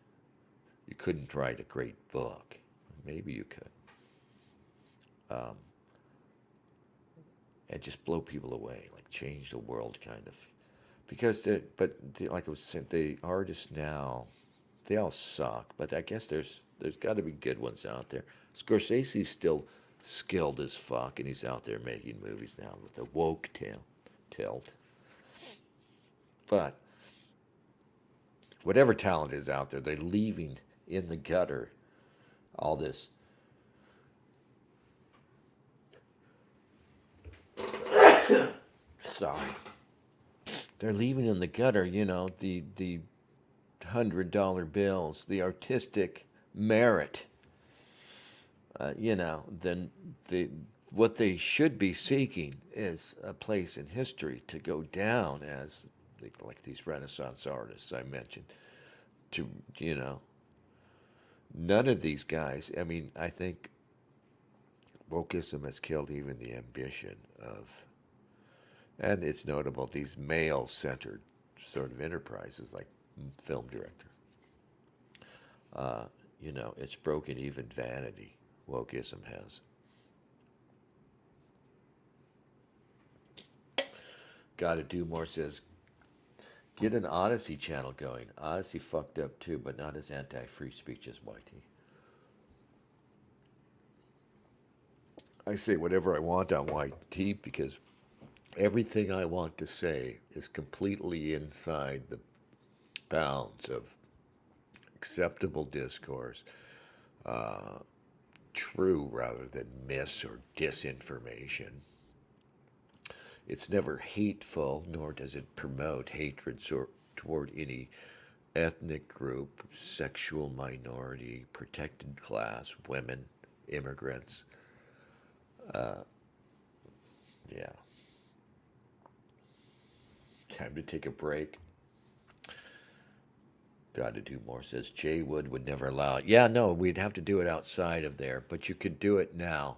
You couldn't write a great book. Maybe you could. And just blow people away, like change the world, kind of. Because, like I was saying, the artists now, they all suck. But I guess there's got to be good ones out there. Scorsese's still skilled as fuck, and he's out there making movies now with the woke tilt. But whatever talent is out there, they're leaving in the gutter all this sorry. They're leaving in the gutter, the $100 bills, the artistic merit. Then what they should be seeking is a place in history to go down as like these Renaissance artists I mentioned. None of these guys. I mean, I think wokeism has killed even the ambition of. And it's notable, these male-centered sort of enterprises like film director. It's broken even vanity, wokeism has. Gotta do more says, get an Odyssey channel going. Odyssey fucked up too, but not as anti-free speech as YT. I say whatever I want on YT because everything I want to say is completely inside the bounds of acceptable discourse, true rather than mis or disinformation. It's never hateful, nor does it promote hatred toward any ethnic group, sexual minority, protected class, women, immigrants. Yeah. Time to take a break. Got to do more, says Jay would never allow it. Yeah, no, we'd have to do it outside of there, but you could do it now.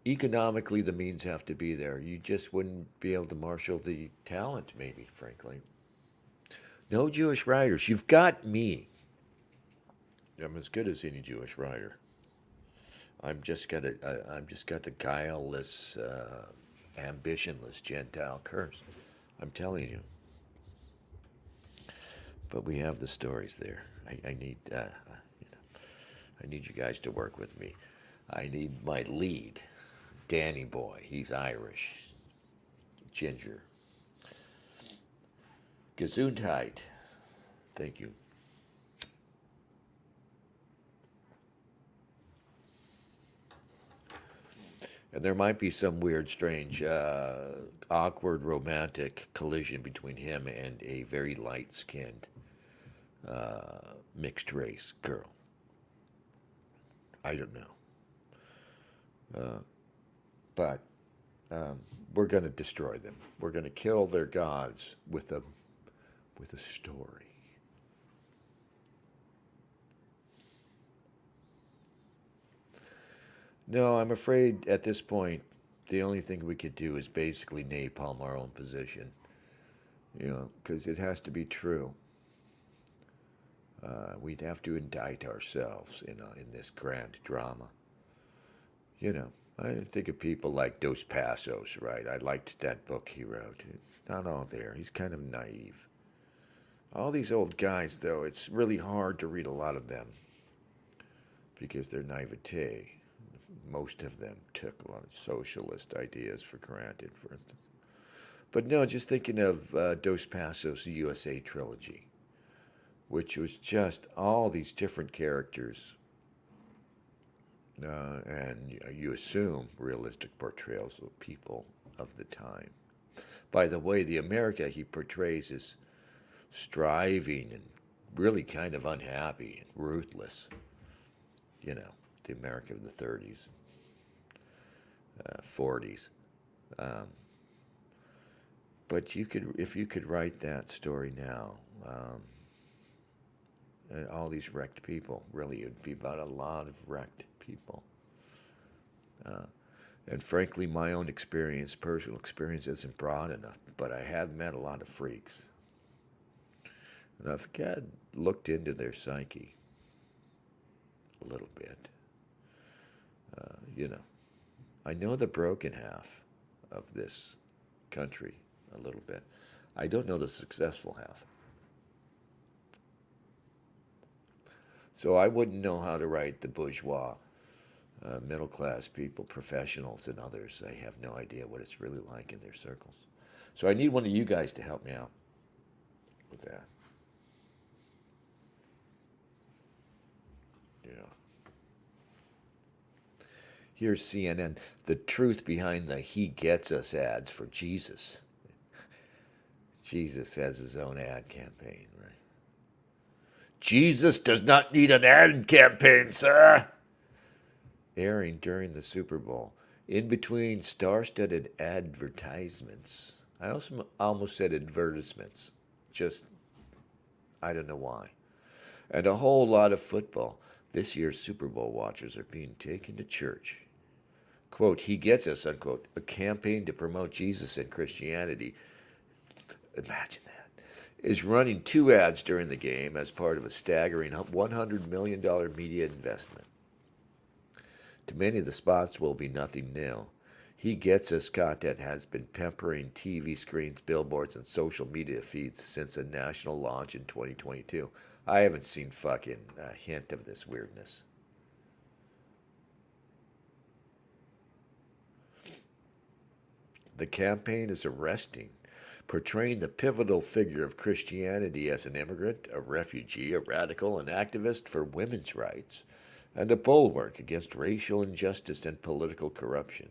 Economically, the means have to be there. You just wouldn't be able to marshal the talent, maybe, frankly. No Jewish writers. You've got me. I'm as good as any Jewish writer. I'm just got the guileless, ambitionless Gentile curse. I'm telling you. But we have the stories there. I need you guys to work with me. I need my lead, Danny Boy. He's Irish, ginger. Gesundheit. Thank you. And there might be some weird, strange, awkward romantic collision between him and a very light-skinned, mixed-race girl. I don't know. But we're going to destroy them. We're going to kill their gods with a story. No, I'm afraid at this point, the only thing we could do is basically napalm our own position, because it has to be true. We'd have to indict ourselves in this grand drama. I think of people like Dos Passos, right? I liked that book he wrote. It's not all there. He's kind of naive. All these old guys, though, it's really hard to read a lot of them because their naivete. Most of them took a lot of socialist ideas for granted, for instance. But no, just thinking of Dos Passos' USA trilogy, which was just all these different characters, and you assume realistic portrayals of people of the time. By the way, the America he portrays is striving and really kind of unhappy and ruthless. The America of the 30s, 40s. But if you could write that story now, all these wrecked people, really, it would be about a lot of wrecked people. And frankly, my own experience, personal experience, isn't broad enough. But I have met a lot of freaks. And I've looked into their psyche a little bit. You know, I know the broken half of this country a little bit. I don't know the successful half. So I wouldn't know how to write the bourgeois, middle class people, professionals, and others. I have no idea what it's really like in their circles. So I need one of you guys to help me out with that. Yeah. Here's CNN. The truth behind the "He Gets Us" ads for Jesus. Jesus has his own ad campaign, right? Jesus does not need an ad campaign, sir. Airing during the Super Bowl, in between star-studded advertisements. I also almost said advertisements. Just, I don't know why. And a whole lot of football. This year's Super Bowl watchers are being taken to church. Quote, "He gets us," unquote, a campaign to promote Jesus and Christianity. Imagine that. Is running 2 ads during the game as part of a staggering $100 million media investment. To many, the spots will be nothing new. He Gets Us content has been peppering TV screens, billboards, and social media feeds since a national launch in 2022. I haven't seen fucking a hint of this weirdness. The campaign is arresting, portraying the pivotal figure of Christianity as an immigrant, a refugee, a radical, an activist for women's rights, and a bulwark against racial injustice and political corruption.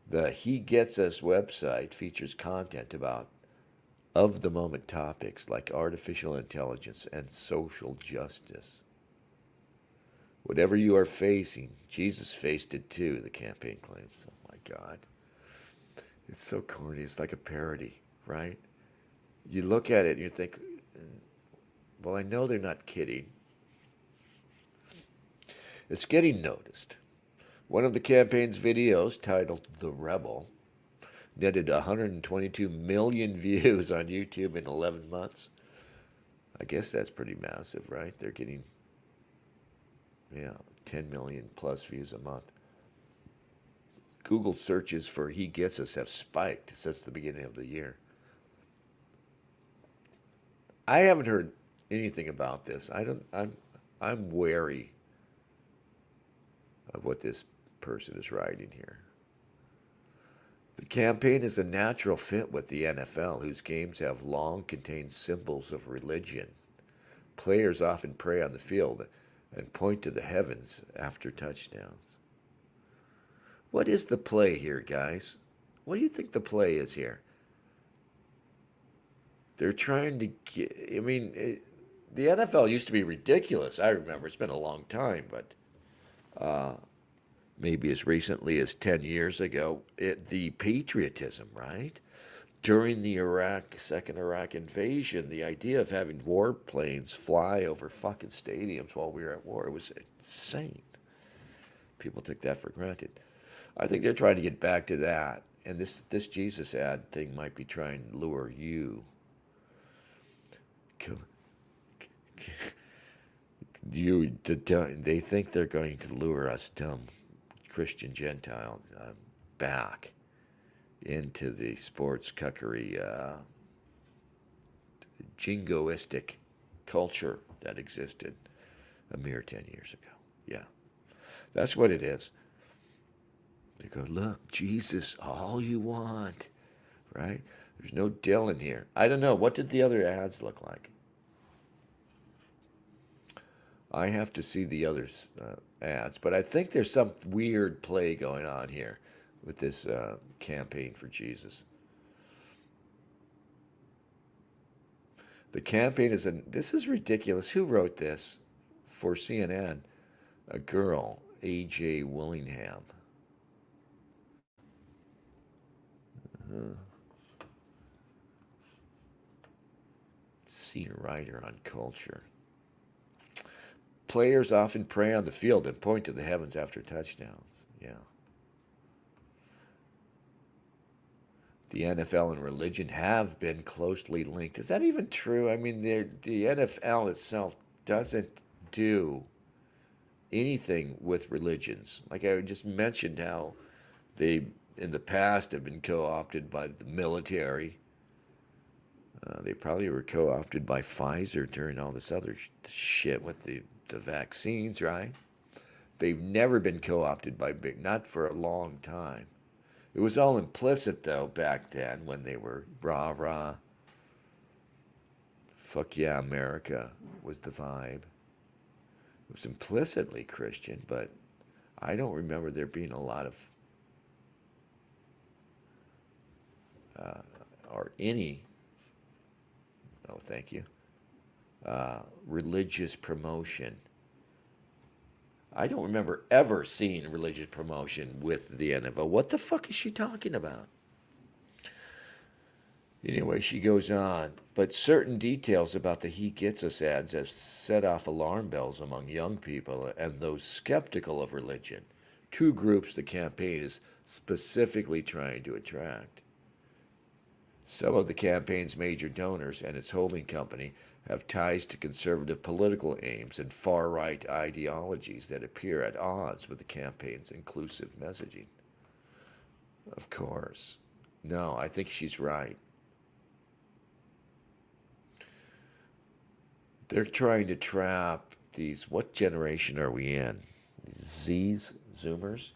The He Gets Us website features content about of-the-moment topics like artificial intelligence and social justice. Whatever you are facing, Jesus faced it too, the campaign claims. Oh my God. It's so corny. It's like a parody, right? You look at it and you think, well, I know they're not kidding. It's getting noticed. One of the campaign's videos, titled "The Rebel," netted 122 million views on YouTube in 11 months. I guess that's pretty massive, right? They're getting, 10 million plus views a month. Google searches for "He Gets Us" have spiked since the beginning of the year. I haven't heard anything about this. I'm wary of what this person is writing here. The campaign is a natural fit with the NFL, whose games have long contained symbols of religion. Players often pray on the field and point to the heavens after touchdowns. What is the play here, guys? What do you think the play is here? They're trying to get, the NFL used to be ridiculous. I remember, it's been a long time, but maybe as recently as 10 years ago, the patriotism, right? During the second Iraq invasion, the idea of having warplanes fly over fucking stadiums while we were at war was insane. People took that for granted. I think they're trying to get back to that. And this Jesus ad thing might be trying to lure you. They think they're going to lure us dumb Christian Gentiles back into the sports cuckery, jingoistic culture that existed a mere 10 years ago. Yeah, that's what it is. They go, look, Jesus, all you want, right? There's no Dylan here. I don't know. What did the other ads look like? I have to see the other ads, but I think there's some weird play going on here with this campaign for Jesus. The campaign is this is ridiculous. Who wrote this for CNN? A girl, A.J. Willingham. Senior writer on culture. Players often pray on the field and point to the heavens after touchdowns. Yeah. the NFL and religion have been closely linked. Is that even true? I mean, the NFL itself doesn't do anything with religions. Like I just mentioned, how they in the past have been co-opted by the military. They probably were co-opted by Pfizer during all this other shit with the vaccines, right? They've never been co-opted by big, not for a long time. It was all implicit though back then when they were rah rah, fuck yeah, America was the vibe. It was implicitly Christian, but I don't remember there being a lot of or any. Oh, thank you. Religious promotion. I don't remember ever seeing religious promotion with the NFL. What the fuck is she talking about? Anyway, she goes on, but certain details about the He Gets Us ads have set off alarm bells among young people and those skeptical of religion, two groups the campaign is specifically trying to attract. Some of the campaign's major donors and its holding company have ties to conservative political aims and far-right ideologies that appear at odds with the campaign's inclusive messaging. Of course. No, I think she's right. They're trying to trap these, what generation are we in? Z's, Zoomers?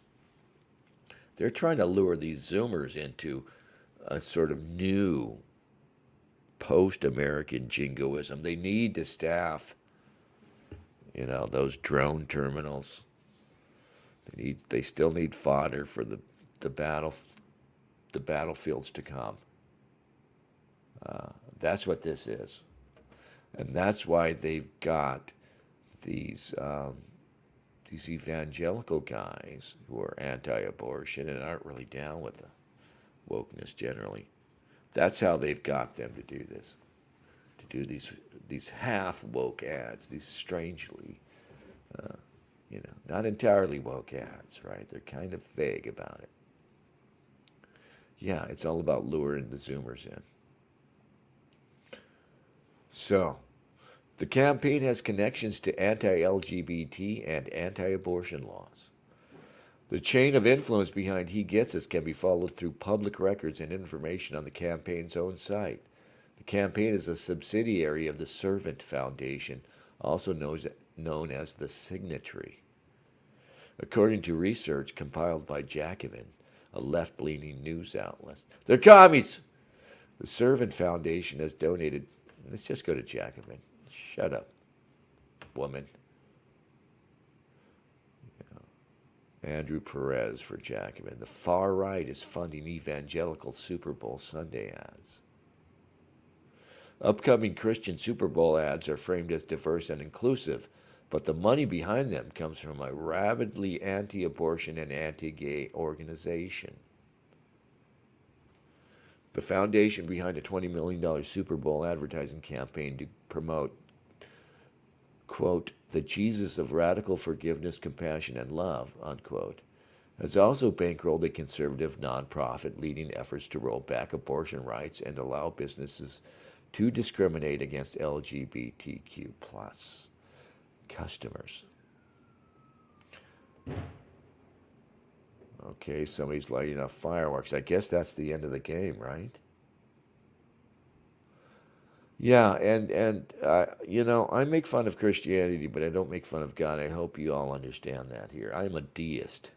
They're trying to lure these Zoomers into a sort of new post-American jingoism. They need to staff, those drone terminals. They still need fodder for the battlefields to come. That's what this is. And that's why they've got these evangelical guys who are anti-abortion and aren't really down with the wokeness generally. That's how they've got them to do this, to do these half woke ads, these strangely, not entirely woke ads, right? They're kind of vague about it. Yeah, it's all about luring the Zoomers in. So, the campaign has connections to anti-LGBT and anti-abortion laws. The chain of influence behind He Gets Us can be followed through public records and information on the campaign's own site. The campaign is a subsidiary of the Servant Foundation, also known as the Signatory. According to research compiled by Jacobin, a left-leaning news outlet. They're commies! The Servant Foundation has donated... Let's just go to Jacobin. Shut up, woman. Andrew Perez for Jacobin. The far right is funding evangelical Super Bowl Sunday ads. Upcoming Christian Super Bowl ads are framed as diverse and inclusive, but the money behind them comes from a rabidly anti-abortion and anti-gay organization. The foundation behind a $20 million Super Bowl advertising campaign to promote, quote, the Jesus of radical forgiveness, compassion, and love, unquote, has also bankrolled a conservative nonprofit leading efforts to roll back abortion rights and allow businesses to discriminate against LGBTQ plus customers. Okay, somebody's lighting off fireworks. I guess that's the end of the game, right? Yeah, and I make fun of Christianity, but I don't make fun of God. I hope you all understand that here. I'm a deist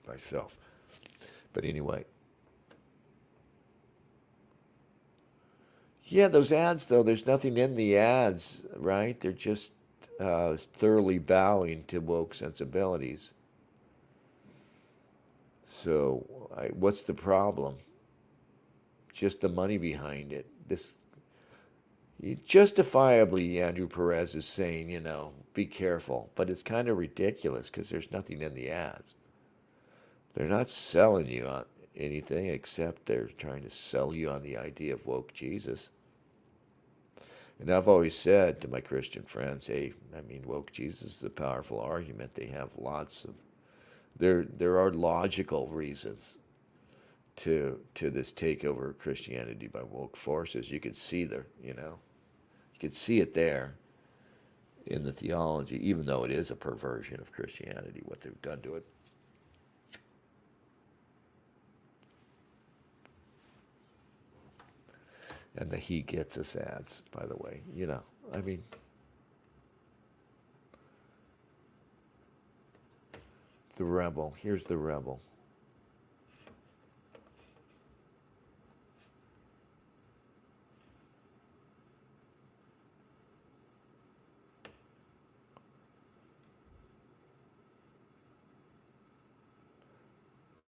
myself. But anyway. Yeah, those ads, though, there's nothing in the ads, right? They're just thoroughly bowing to woke sensibilities. So, what's the problem? Just the money behind it. Justifiably, Andrew Perez is saying, be careful. But it's kind of ridiculous because there's nothing in the ads. They're not selling you on anything except they're trying to sell you on the idea of woke Jesus. And I've always said to my Christian friends, hey, woke Jesus is a powerful argument. They have lots of... There are logical reasons to this takeover of Christianity by woke forces. You could see you could see it there in the theology, even though it is a perversion of Christianity, what they've done to it. And the he gets us ads, by the way. I mean, the rebel. Here's the rebel.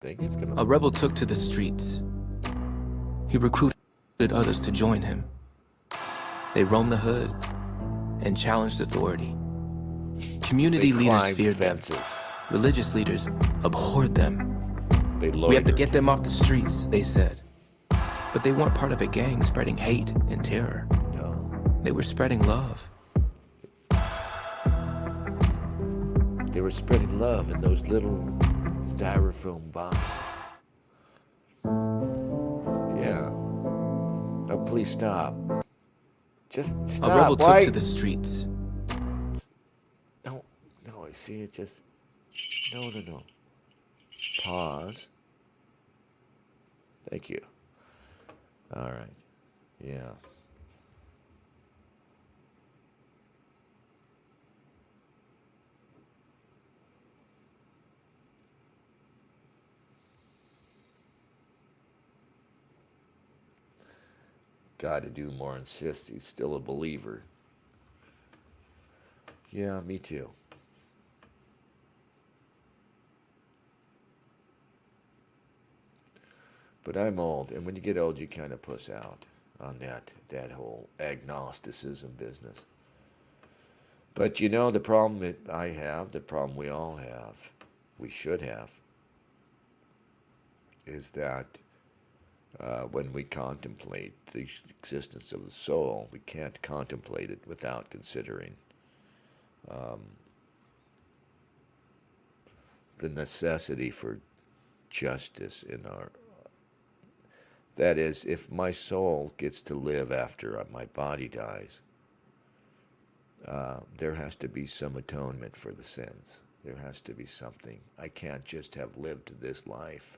Think it's gonna. A rebel took to the streets. He recruited others to join him. They roamed the hood and challenged authority. Community leaders climbed feared fences. them. Religious leaders abhorred them. They We have to loitered. get them off the streets, they said. But they weren't part of a gang spreading hate and terror. No, They were spreading love. they were spreading love in those little styrofoam boxes. Yeah. Oh, please stop. Just stop. A rebel Why? took to the streets. No, I see it just. No. Pause. Thank you. All right. Yeah. Got to do more. Insist he's still a believer. Yeah, me too. But I'm old, and when you get old, you kind of puss out on that whole agnosticism business. But the problem that I have, the problem we all have, we should have, is that when we contemplate the existence of the soul, we can't contemplate it without considering the necessity for justice in our. That is, if my soul gets to live after my body dies, there has to be some atonement for the sins. There has to be something. I can't just have lived this life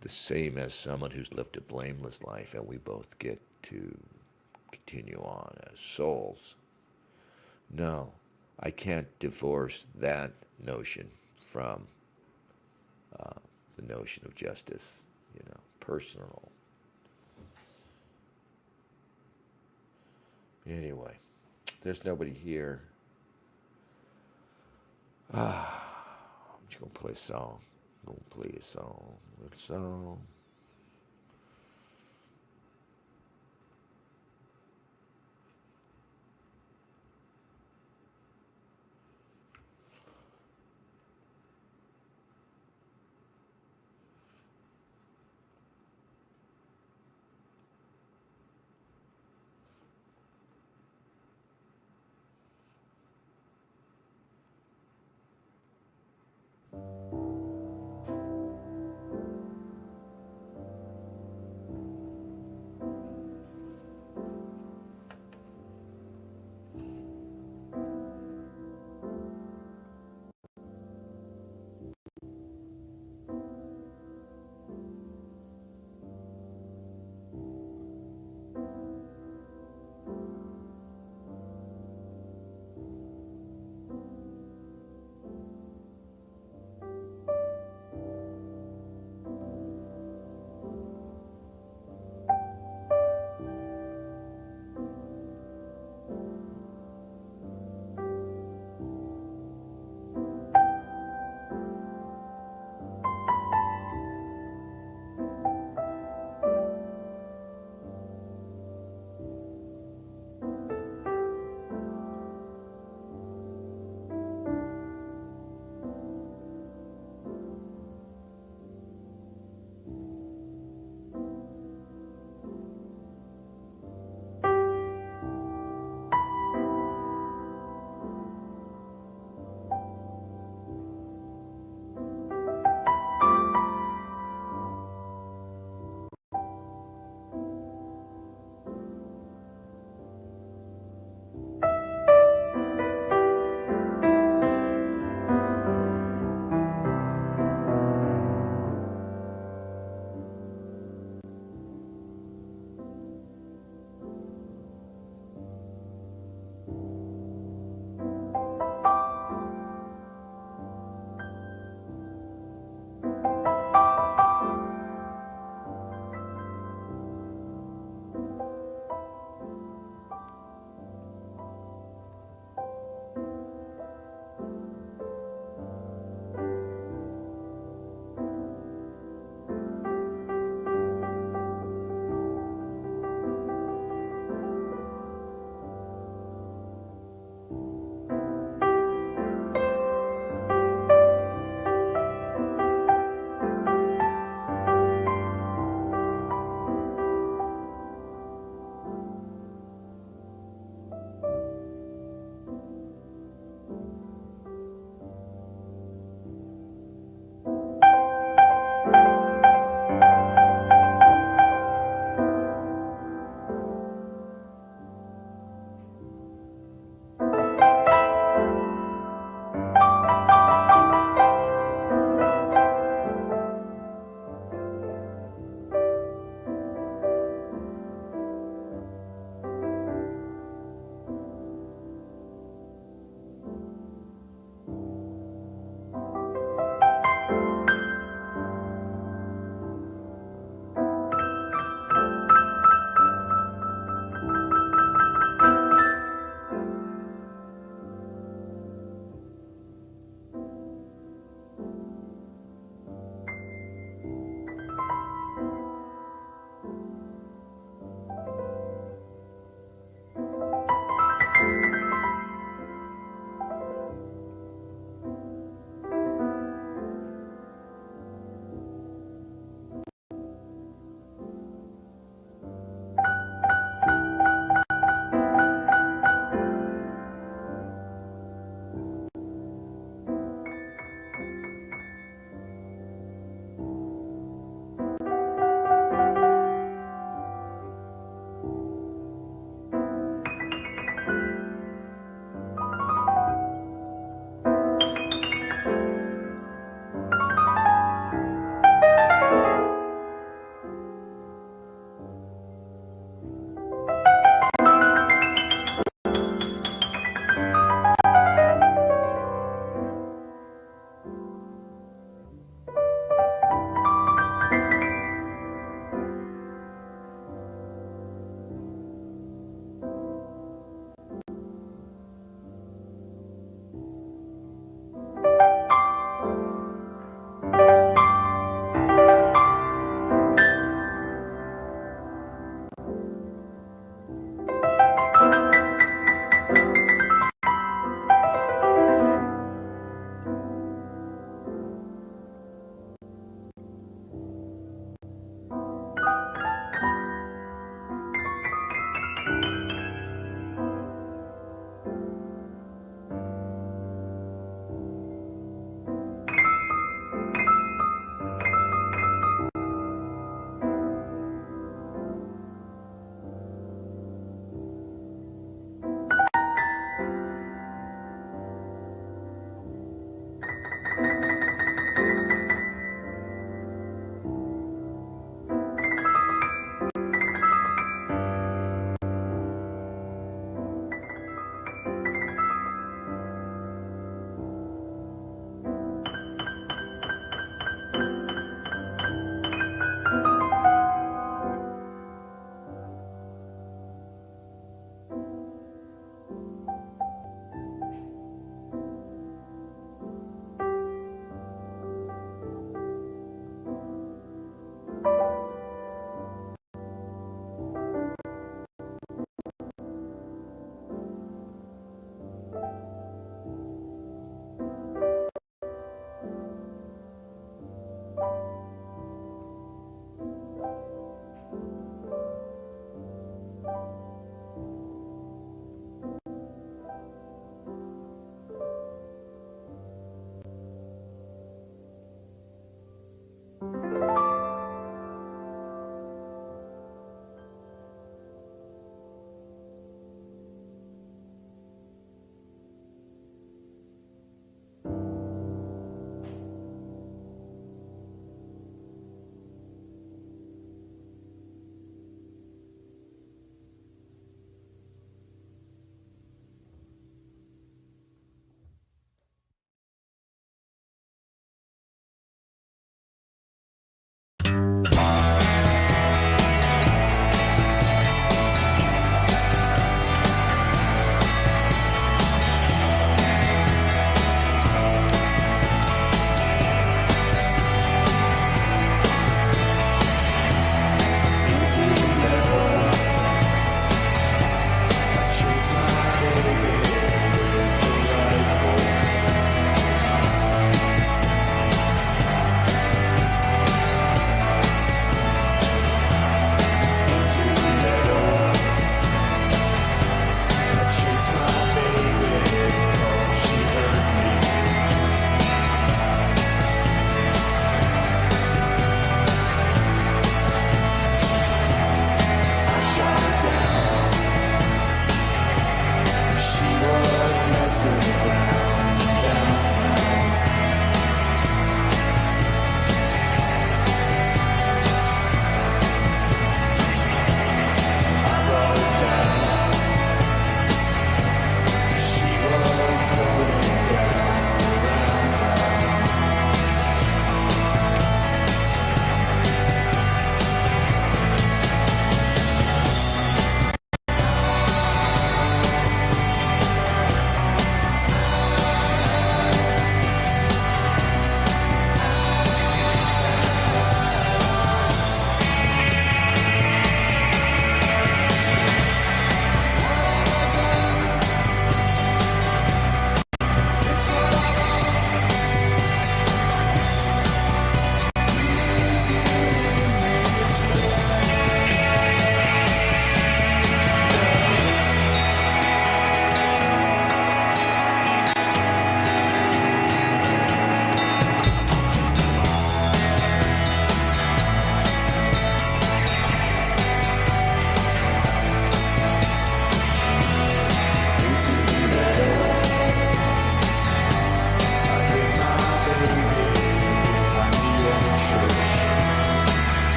the same as someone who's lived a blameless life, and we both get to continue on as souls. No, I can't divorce that notion from the notion of justice, personal. Anyway, there's nobody here. I'm just gonna play a song. I'm gonna play a song. Little song.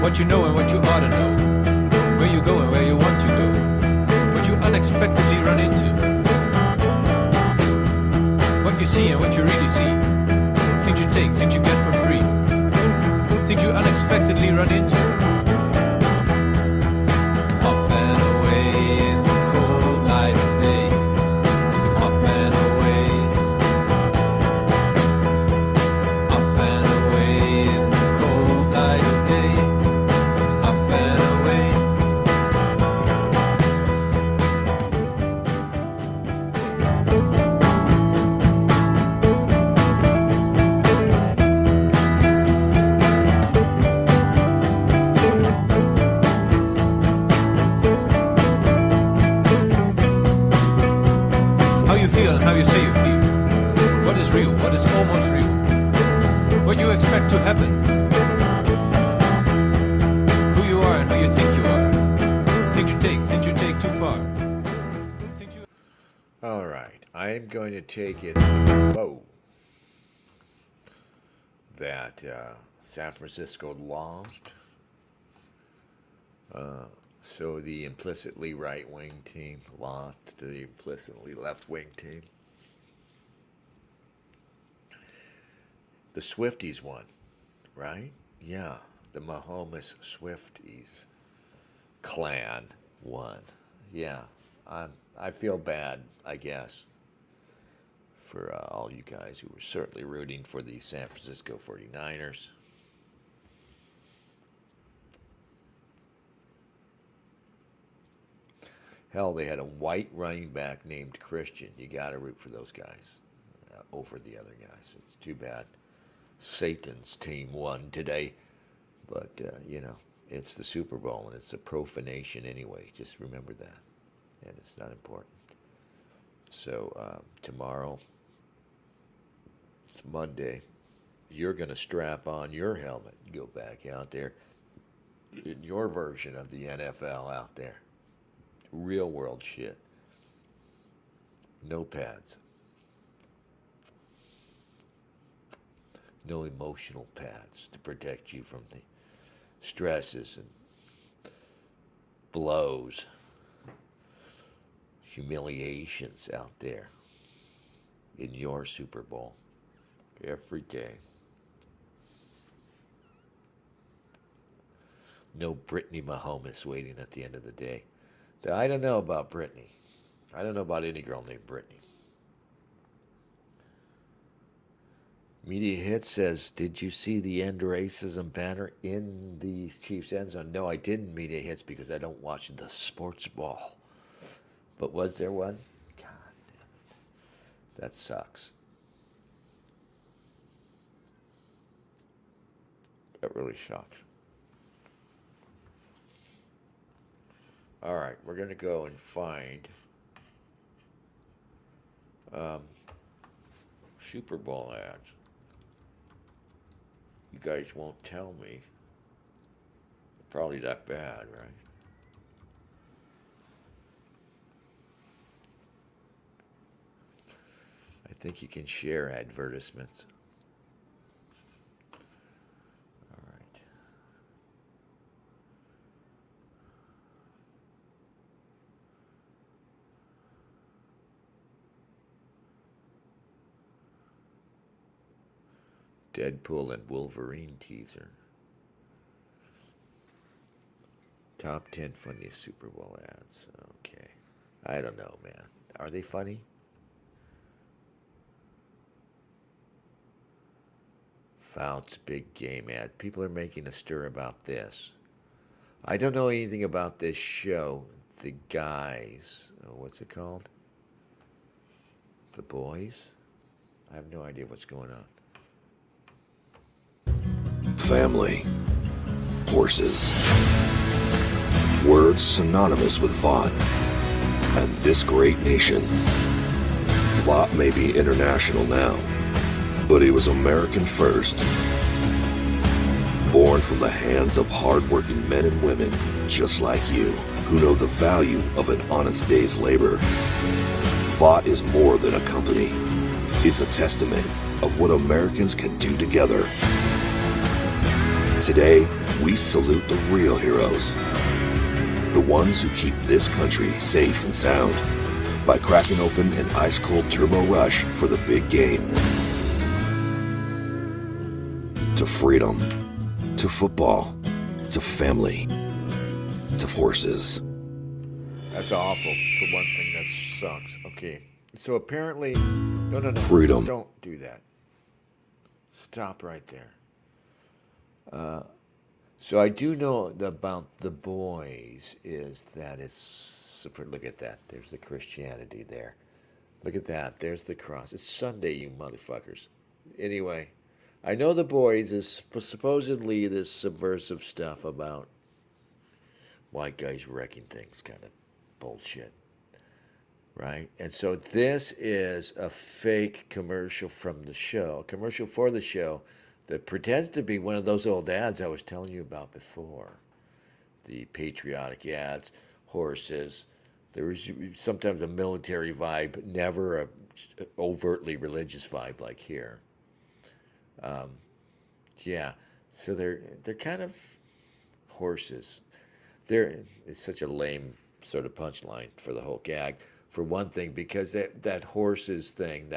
What you know and what you ought to know. Where you go and where you want to go. What you unexpectedly run into. What you see and what you really see. Things you take, things you get for free. Things you unexpectedly run into. Up and away in the cold light of day. Up and away. Up and away in the cold light of day. Up and away. How you feel and how you say you feel. What is real, what is almost real. What you expect to happen. Who you are and who you think you are. Things you take too far. Things you... All right, I'm going to take it. Whoa. That San Francisco lost. So the implicitly right-wing team lost to the implicitly left-wing team. The Swifties won, right? Yeah, the Mahomes Swifties clan won. Yeah, I feel bad, I guess, for all you guys who were certainly rooting for the San Francisco 49ers. Hell, they had a white running back named Christian. You got to root for those guys over the other guys. It's too bad Satan's team won today. But, it's the Super Bowl, and it's a profanation anyway. Just remember that. And it's not important. So, tomorrow, it's Monday. You're going to strap on your helmet and go back out there in your version of the NFL out there. Real world shit. No pads. No emotional pads to protect you from the stresses and blows, humiliations out there in your Super Bowl every day. No Brittany Mahomes waiting at the end of the day. I don't know about Brittany. I don't know about any girl named Brittany. Media Hit says, did you see the end racism banner in the Chiefs end zone? No, I didn't, Media Hits, because I don't watch the sports ball. But was there one? God damn it. That sucks. That really sucks. All right, we're going to go and find Super Bowl ads. You guys won't tell me. Probably that bad, right? I think you can share advertisements. All right. Deadpool and Wolverine teaser. Top 10 funniest Super Bowl ads. Okay. I don't know, man. Are they funny? Fouts big game ad. People are making a stir about this. I don't know anything about this show. The Guys. What's it called? The Boys? I have no idea what's going on. Family, horses, words synonymous with Vought and this great nation. Vought may be international now, but it was American first. Born from the hands of hardworking men and women just like you, who know the value of an honest day's labor. Vought is more than a company. It's a testament of what Americans can do together. Today, we salute the real heroes. The ones who keep this country safe and sound by cracking open an ice-cold turbo rush for the big game. To freedom, to football, to family, to horses. That's awful. For one thing, that sucks. Okay. So apparently, no. Freedom. Don't do that. Stop right there. So I do know about the boys is that it's, look at that. There's the Christianity there. Look at that. There's the cross. It's Sunday, you motherfuckers. Anyway, I know the boys is supposedly this subversive stuff about white guys wrecking things, kind of bullshit. Right? And so this is a fake commercial from the show, a commercial for the show that pretends to be one of those old ads I was telling you about before. The patriotic ads, horses. There was sometimes a military vibe, never a overtly religious vibe like here. Yeah, so they're kind of horses. It's such a lame sort of punchline for the whole gag. For one thing, because that horses thing,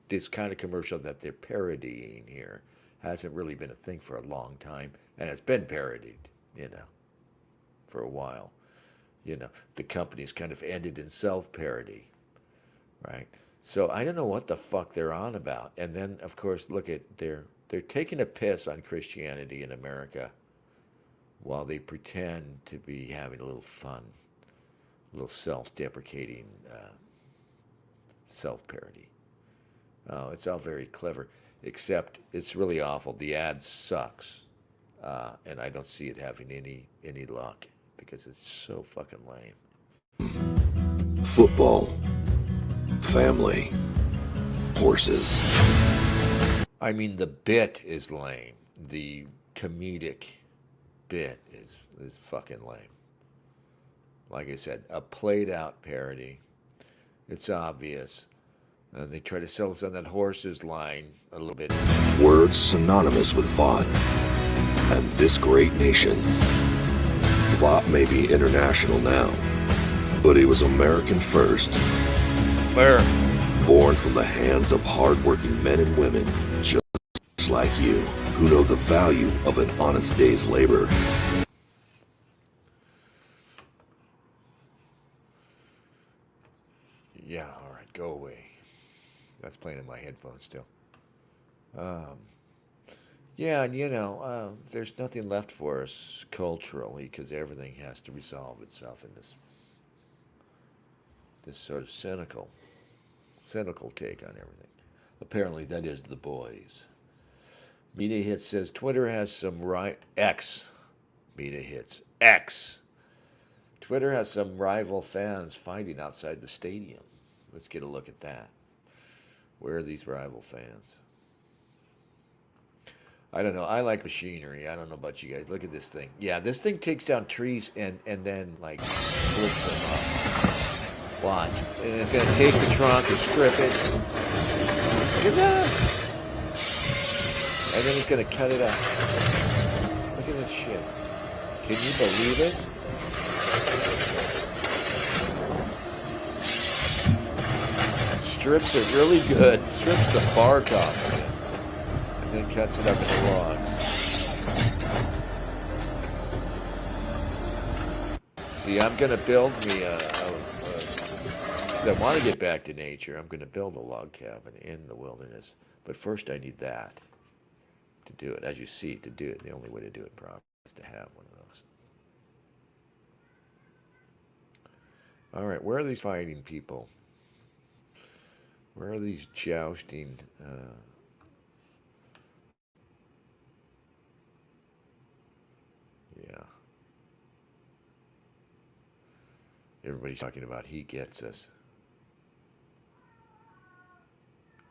this kind of commercial that they're parodying here, hasn't really been a thing for a long time, and it's been parodied, for a while. The company's kind of ended in self-parody, right? So I don't know what the fuck they're on about. And then, of course, look at they're taking a piss on Christianity in America while they pretend to be having a little fun, a little self-deprecating self-parody. Oh, it's all very clever, except it's really awful. The ad sucks, and I don't see it having any luck because it's so fucking lame. Football, family, horses. I mean, the bit is lame. The comedic bit is fucking lame. Like I said, a played-out parody. It's obvious. They try to sell us on that horses line a little bit. Words synonymous with Vought and this great nation. Vought may be international now, but it was American first. Where? Born from the hands of hardworking men and women just like you, who know the value of an honest day's labor. Yeah, all right, go away. That's playing in my headphones still. Yeah, and there's nothing left for us culturally because everything has to resolve itself in this sort of cynical take on everything. Apparently, that is the boys. Media Hits says Twitter has some Media Hits X. Twitter has some rival fans fighting outside the stadium. Let's get a look at that. Where are these rival fans? I don't know. I like machinery. I don't know about you guys. Look at this thing. Yeah, this thing takes down trees and then like splits them up. Watch. And it's going to take the trunk and strip it. Look at that. And then it's going to cut it up. Look at this shit. Can you believe it? Strips it really good. Strips the bark off of it. And then cuts it up into logs. See, I'm going to build me I want to get back to nature. I'm going to build a log cabin in the wilderness. But first I need that to do it. As you see, to do it, the only way to do it properly is to have one of those. All right, where are these fighting people? Where are these jousting? Yeah. Everybody's talking about he gets us.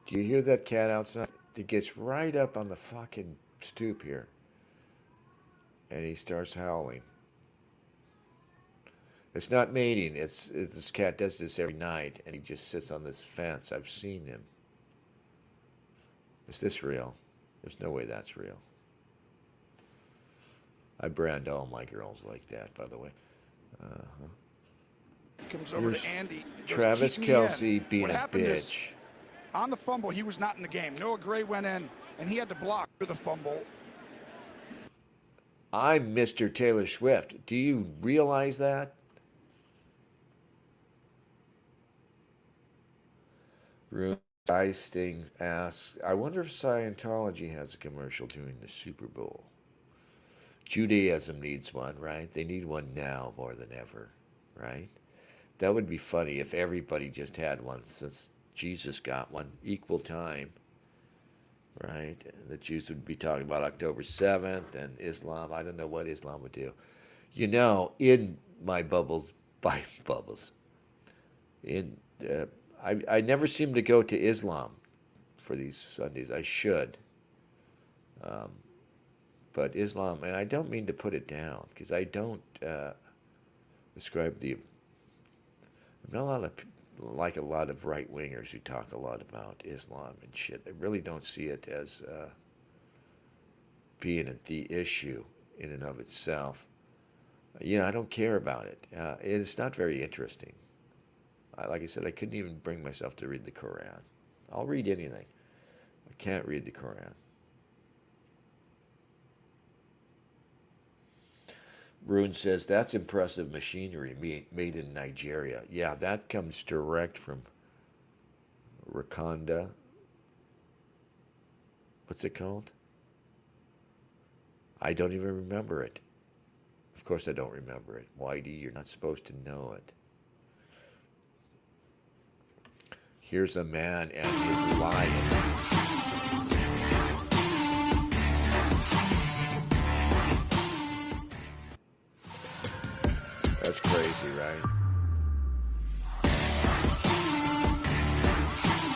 Do you hear that cat outside? It gets right up on the fucking stoop here. And he starts howling. It's not mating. This cat does this every night, and he just sits on this fence. I've seen him. Is this real? There's no way that's real. I brand all my girls like that, by the way. Comes over Here's to Andy. Goes, Travis "Keep me in." Kelce being What a happened is, bitch. on the fumble, he was not in the game. Noah Gray went in, and he had to block for the fumble. I'm Mr. Taylor Swift. Do you realize that? Bruce Eisting asks, I wonder if Scientology has a commercial during the Super Bowl. Judaism needs one, right? They need one now more than ever, right? That would be funny if everybody just had one since Jesus got one, equal time, right? The Jews would be talking about October 7th, and Islam, I don't know what Islam would do. You know, in my bubbles, by bubbles, I never seem to go to Islam for these Sundays. I should. But Islam, and I don't mean to put it down, because I don't ascribe I'm not like a lot of right-wingers who talk a lot about Islam and shit. I really don't see it as being the issue in and of itself. I don't care about it. It's not very interesting. Like I said, I couldn't even bring myself to read the Quran. I'll read anything. I can't read the Quran. Rune says, that's impressive machinery made in Nigeria. Yeah, that comes direct from Wakanda. What's it called? I don't even remember it. Of course I don't remember it. Whitey, you're not supposed to know it. Here's a man and his lion. That's crazy, right?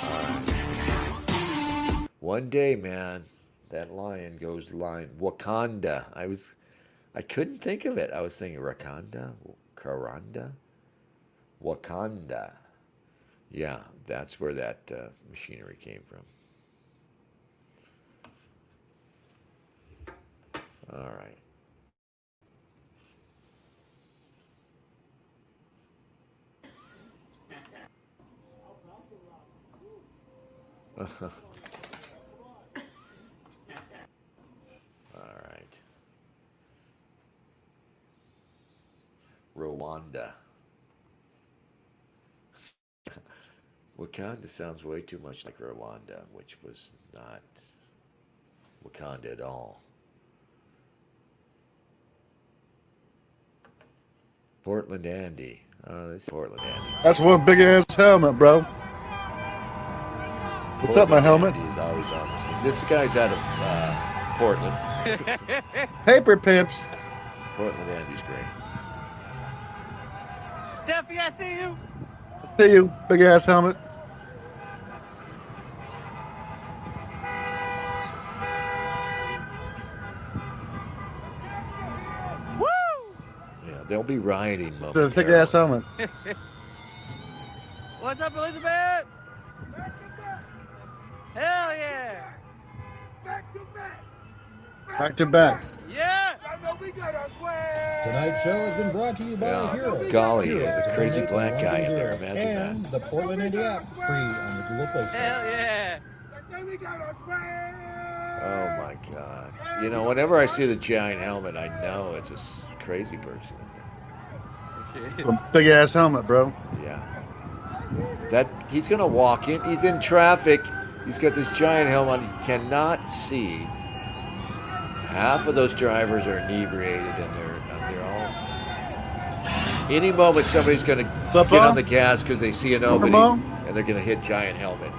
All right. One day, man, that lion goes lion. Wakanda. I couldn't think of it. I was thinking Wakanda, Karanda, Wakanda. Yeah, that's where that machinery came from. All right. All right. Rwanda. Wakanda sounds way too much like Rwanda, which was not Wakanda at all. Portland Andy. Oh, this is Portland Andy. That's one big ass helmet, bro. What's up, my helmet? He's always on this guy's out of Portland. Paper pimps. Portland Andy's great. Steffi, I see you. See you, big ass helmet. Woo! Yeah, there'll be rioting The momentarily. thick ass helmet. What's up, Elizabeth? Hell yeah! Back to back. Yeah! Tonight's show has been brought to you by Yeah, Hero. golly, Hero. there's a crazy black guy in there. Imagine and that. the Portland Indy app free on the Google Play Store. Hell yeah! Oh my God! You know, whenever I see the giant helmet, I know it's a crazy person in there. A big ass helmet, bro. Yeah. That he's gonna walk in. He's in traffic. He's got this giant helmet on. He cannot see. Half of those drivers are inebriated, and they're all. Any moment, somebody's gonna get on the gas because they see a nobody, and they're gonna hit giant helmet.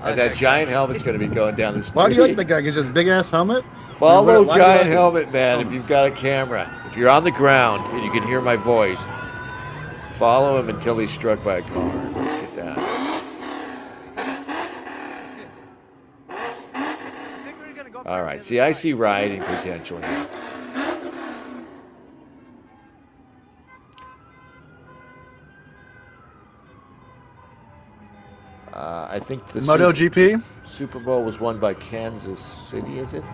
And that giant helmet's gonna be going down the street. Why do you like that guy? Because his big ass helmet? Follow Why do you Giant like it? Helmet Man if you've got a camera. If you're on the ground and you can hear my voice, follow him until he's struck by a car. Let's get that. All right. See, I see rioting potential here. I think the MotoGP? Super Bowl was won by Kansas City, is it?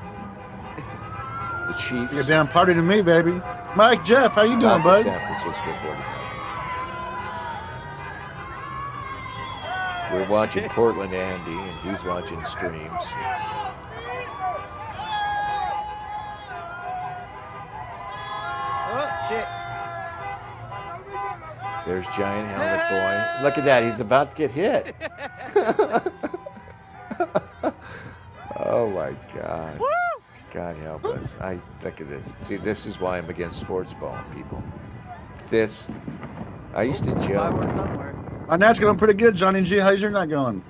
The Chiefs. You're a damn party to me, baby. Mike, Jeff, how you Not doing, the bud? San Francisco 49ers. We're watching Portland Andy, and he's watching streams. Oh, shit. There's Giant Helmet Boy. Look at that. He's about to get hit. Oh, my God. God help us. Look at this. See, this is why I'm against sports ball, people. This, I used to joke. Fireworks somewhere. My nat's going pretty good, Johnny G. How's your night going?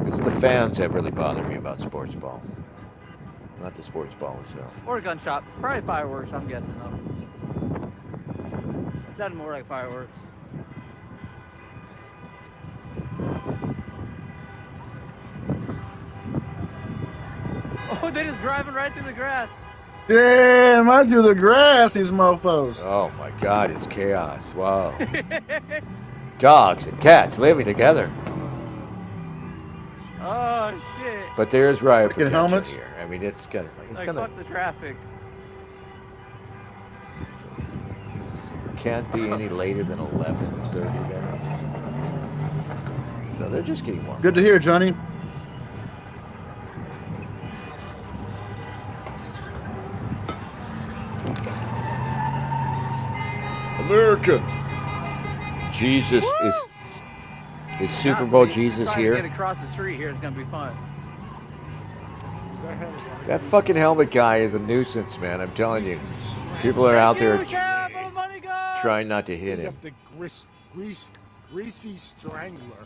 It's the fans that really bother me about sports ball, not the sports ball itself. Or a gun shop. Probably fireworks, I'm guessing, though. It sounded more like fireworks. Oh, they just driving right through the grass. Damn, right through the grass, these mofos. Oh my God, it's chaos. Wow. Dogs and cats living together. Oh, shit. But there's riot Freaking protection helmets. here. I mean, it's gonna, Fuck the traffic. can't be any later than 11:30 there. So they're just getting warm. Good to hear, Johnny. America. Jesus is Super Bowl Jesus Trying to here. get across the street here is gonna be fun. That fucking helmet guy is a nuisance, man. I'm telling you. People are out there trying not to hit him. The greasy strangler.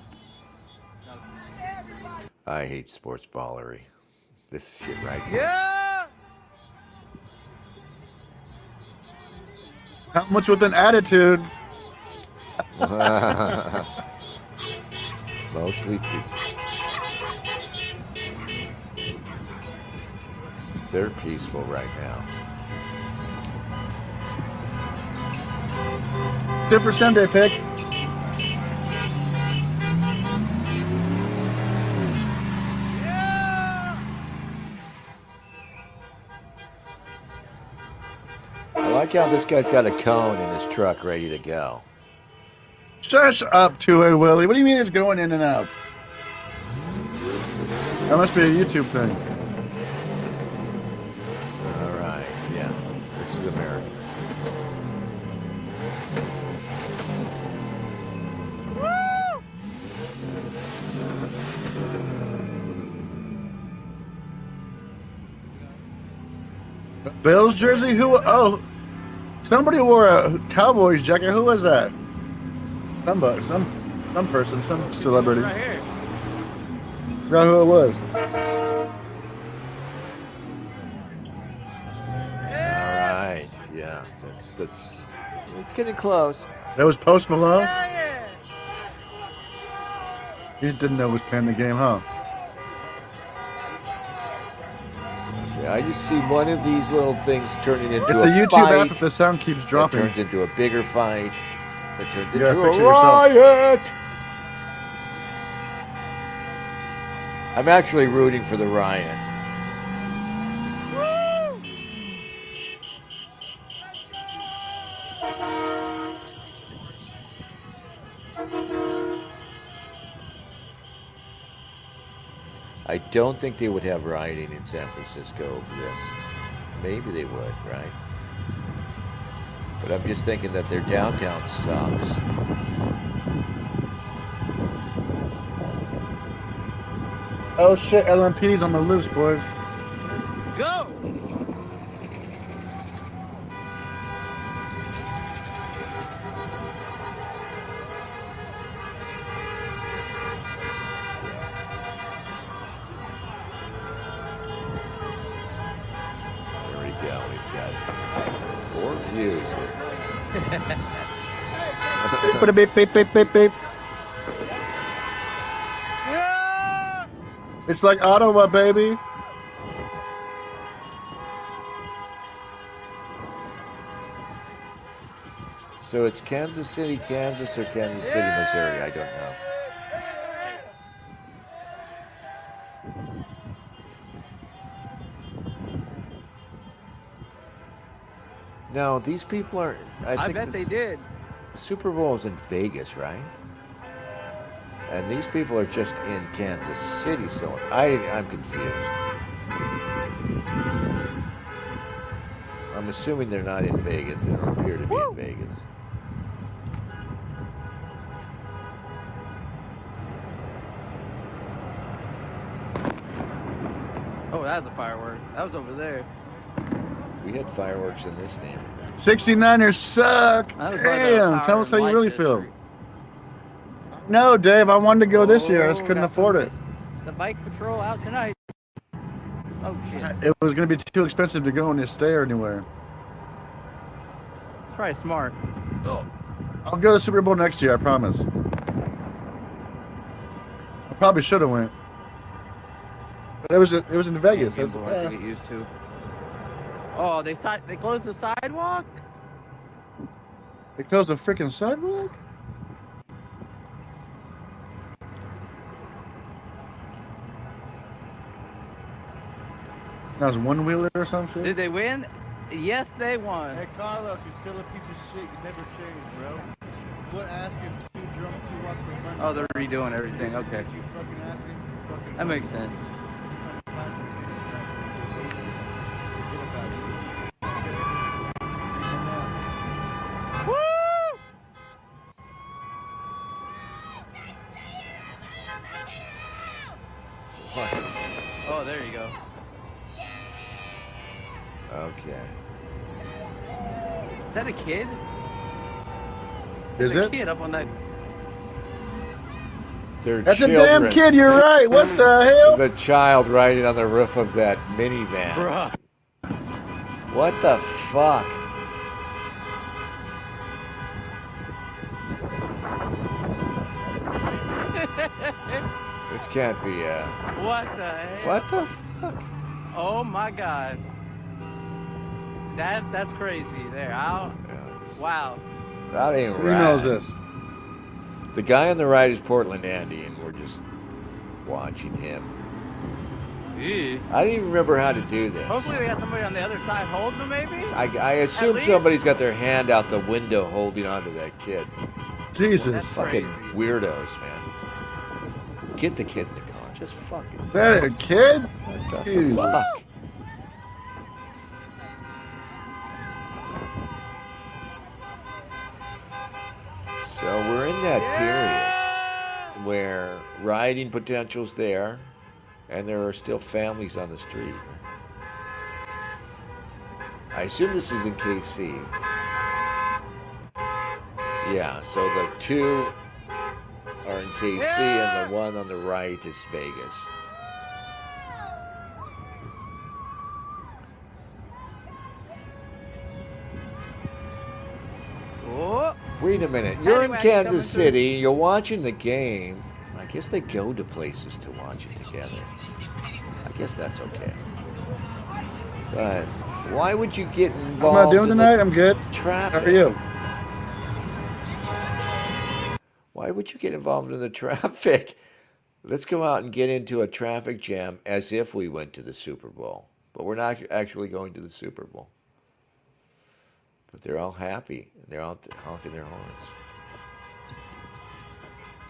I hate sports ballery. This shit right here. Yeah. Helmets with an attitude. Mostly peaceful. They're peaceful right now. Super Sunday pick. I like how this guy's got a cone in his truck ready to go. Shush up, 2A Willie. What do you mean it's going in and out? That must be a YouTube thing. All right, yeah. This is America. Bills jersey? Who? Oh, somebody wore a Cowboys jacket. Who was that? Somebody, some person, some celebrity. Right here. Forgot who it was. All right, yeah. That's it's getting close. That was Post Malone. Yeah. He didn't know it was playing the game, huh? Yeah, I just see one of these little things turning into It's a YouTube fight. app if the sound keeps That dropping. turns into a bigger fight. That turns You gotta into fix a it yourself. riot. I'm actually rooting for the riot. I don't think they would have rioting in San Francisco over this. Maybe they would, right? But I'm just thinking that their downtown sucks. Oh shit, LMP's on the loose, boys. Go. There we go. We've got 4 views here. Beep, beep, beep, beep, beep, beep. It's like Ottawa, baby. So it's Kansas City, Kansas, or Kansas City, Missouri. I don't know. No, these people are. I think bet they this- did. Super Bowl is in Vegas, right? And these people are just in Kansas City, so I'm confused. I'm assuming they're not in Vegas. They don't appear to be in Vegas. Oh, that was a firework. That was over there. We had fireworks in this neighborhood. 69ers suck. That was by the Damn. Power Tell us how and you Light really feel. District. No, Dave, I wanted to go this year. I just Oh, couldn't got afford it. The bike patrol out tonight. Oh shit. It was going to be too expensive to go and stay or anywhere. That's probably smart. I'll go to the Super Bowl next year, I promise. I probably should have went. But it was in Vegas. Gamble hard to get used to. Oh, they closed the sidewalk? They closed the freaking sidewalk? That was one wheeler or some shit? Did they win? Yes, they won. Hey, Carlos, you're still a piece of shit. You never changed, bro. Quit asking too drunk to walk for money. Oh, they're redoing everything. Okay. You fucking asking fucking That makes sense. Woo! Oh, there you go. Okay. Is that a kid? Is There's a it? kid up on that. They're That's children. a damn kid, you're right. What the hell? The child riding on the roof of that minivan. Bruh. What the fuck? This can't be What the heck? What the fuck? Oh my god. That's crazy. There. Wow. That ain't Who right. knows this? The guy on the right is Portland Andy, and we're just watching him. Ew. I didn't even remember how to do this. Hopefully they got somebody on the other side holding them, maybe? I assume least- somebody's got their hand out the window holding onto that kid. Jesus. That's Fucking crazy. weirdos, man. Get the kid in the car. Just fucking. That a kid? What the Jesus. fuck? So we're in that period where riding potential's there, and there are still families on the street. I assume this is in KC. Yeah, so the two are in KC, and the one on the right is Vegas. Oh. Wait a minute. You're in Anyway, Kansas coming City. You're watching the game. I guess they go to places to watch it together. I guess that's okay. But why would you get I'm involved not doing in tonight. the I'm good. traffic? How are you? Why would you get involved in the traffic? Let's go out and get into a traffic jam as if we went to the Super Bowl. But we're not actually going to the Super Bowl. But they're all happy. They're all honking their horns.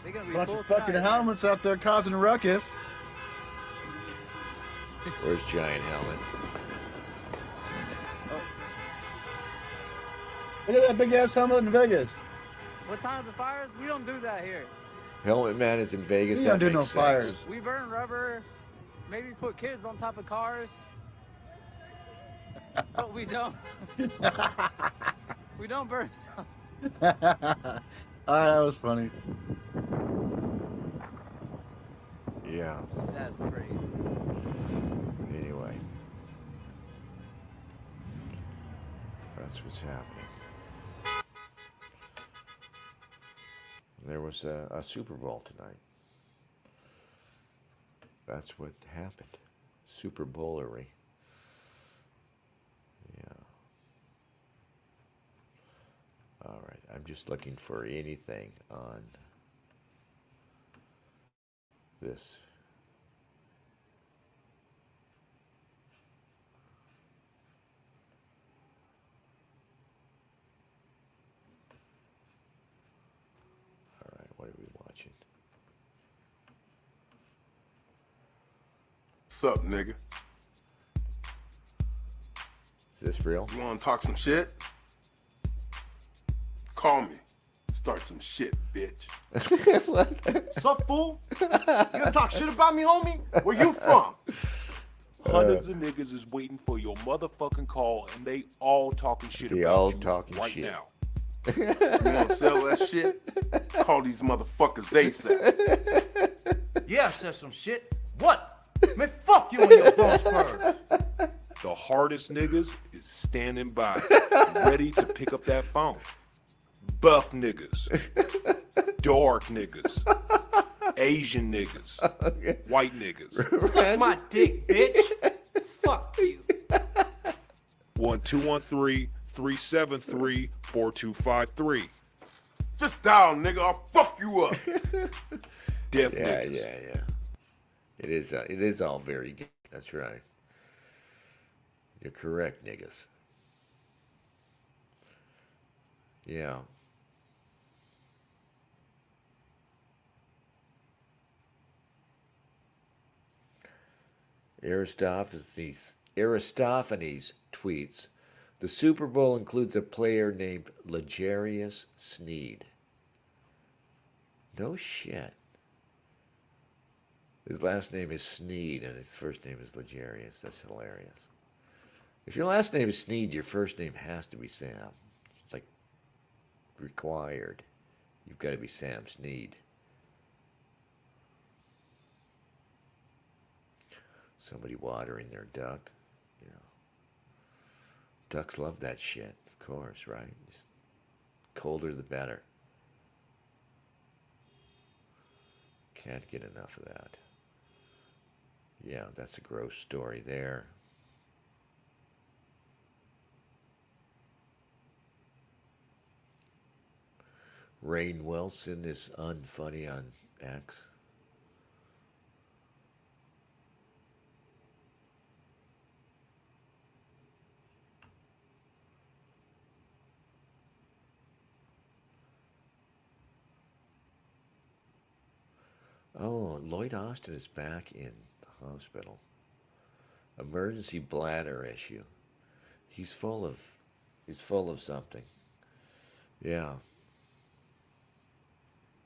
They're gonna be Bunch full of fucking tonight. helmets out there causing a ruckus. Where's Giant Helmet? Look at that big ass helmet in Vegas. What time are the fires? We don't do that here. Helmet Man is in Vegas. We That don't do no makes sense. fires. We burn rubber, maybe put kids on top of cars. But we don't. We don't burn stuff. That was funny. Yeah. That's crazy. Anyway. That's what's happening. There was a Super Bowl tonight. That's what happened. Super Bowlery. Yeah. All right. I'm just looking for anything on this. What's up, nigga? Is this real? You wanna talk some shit? Call me. Start some shit, bitch. Sup, fool? You gonna talk shit about me, homie? Where you from? Hundreds of niggas is waiting for your motherfucking call, and they all talking shit They about all you talking right shit. now. You wanna sell that shit? Call these motherfuckers ASAP. Yeah, I said some shit. What? Man, fuck you and your bum spurs. The hardest niggas is standing by, ready to pick up that phone. Buff niggas, dark niggas, Asian niggas, white niggas. Suck my dick, bitch. Fuck you. 1-213-373-4253. Just dial, nigga. I'll fuck you up. Deaf Yeah, niggas. yeah. It is all very good. That's right. You're correct, niggas. Yeah. Aristophanes tweets, the Super Bowl includes a player named L'Jarius Sneed. No shit. His last name is Sneed and his first name is L'Jarius. That's hilarious. If your last name is Sneed, your first name has to be Sam. It's like required. You've got to be Sam Sneed. Somebody watering their duck. Yeah. Ducks love that shit, of course, right? Just colder the better. Can't get enough of that. Yeah, that's a gross story there. Rainn Wilson is unfunny on X. Oh, Lloyd Austin is back in the hospital. Emergency bladder issue. He's full of something. Yeah.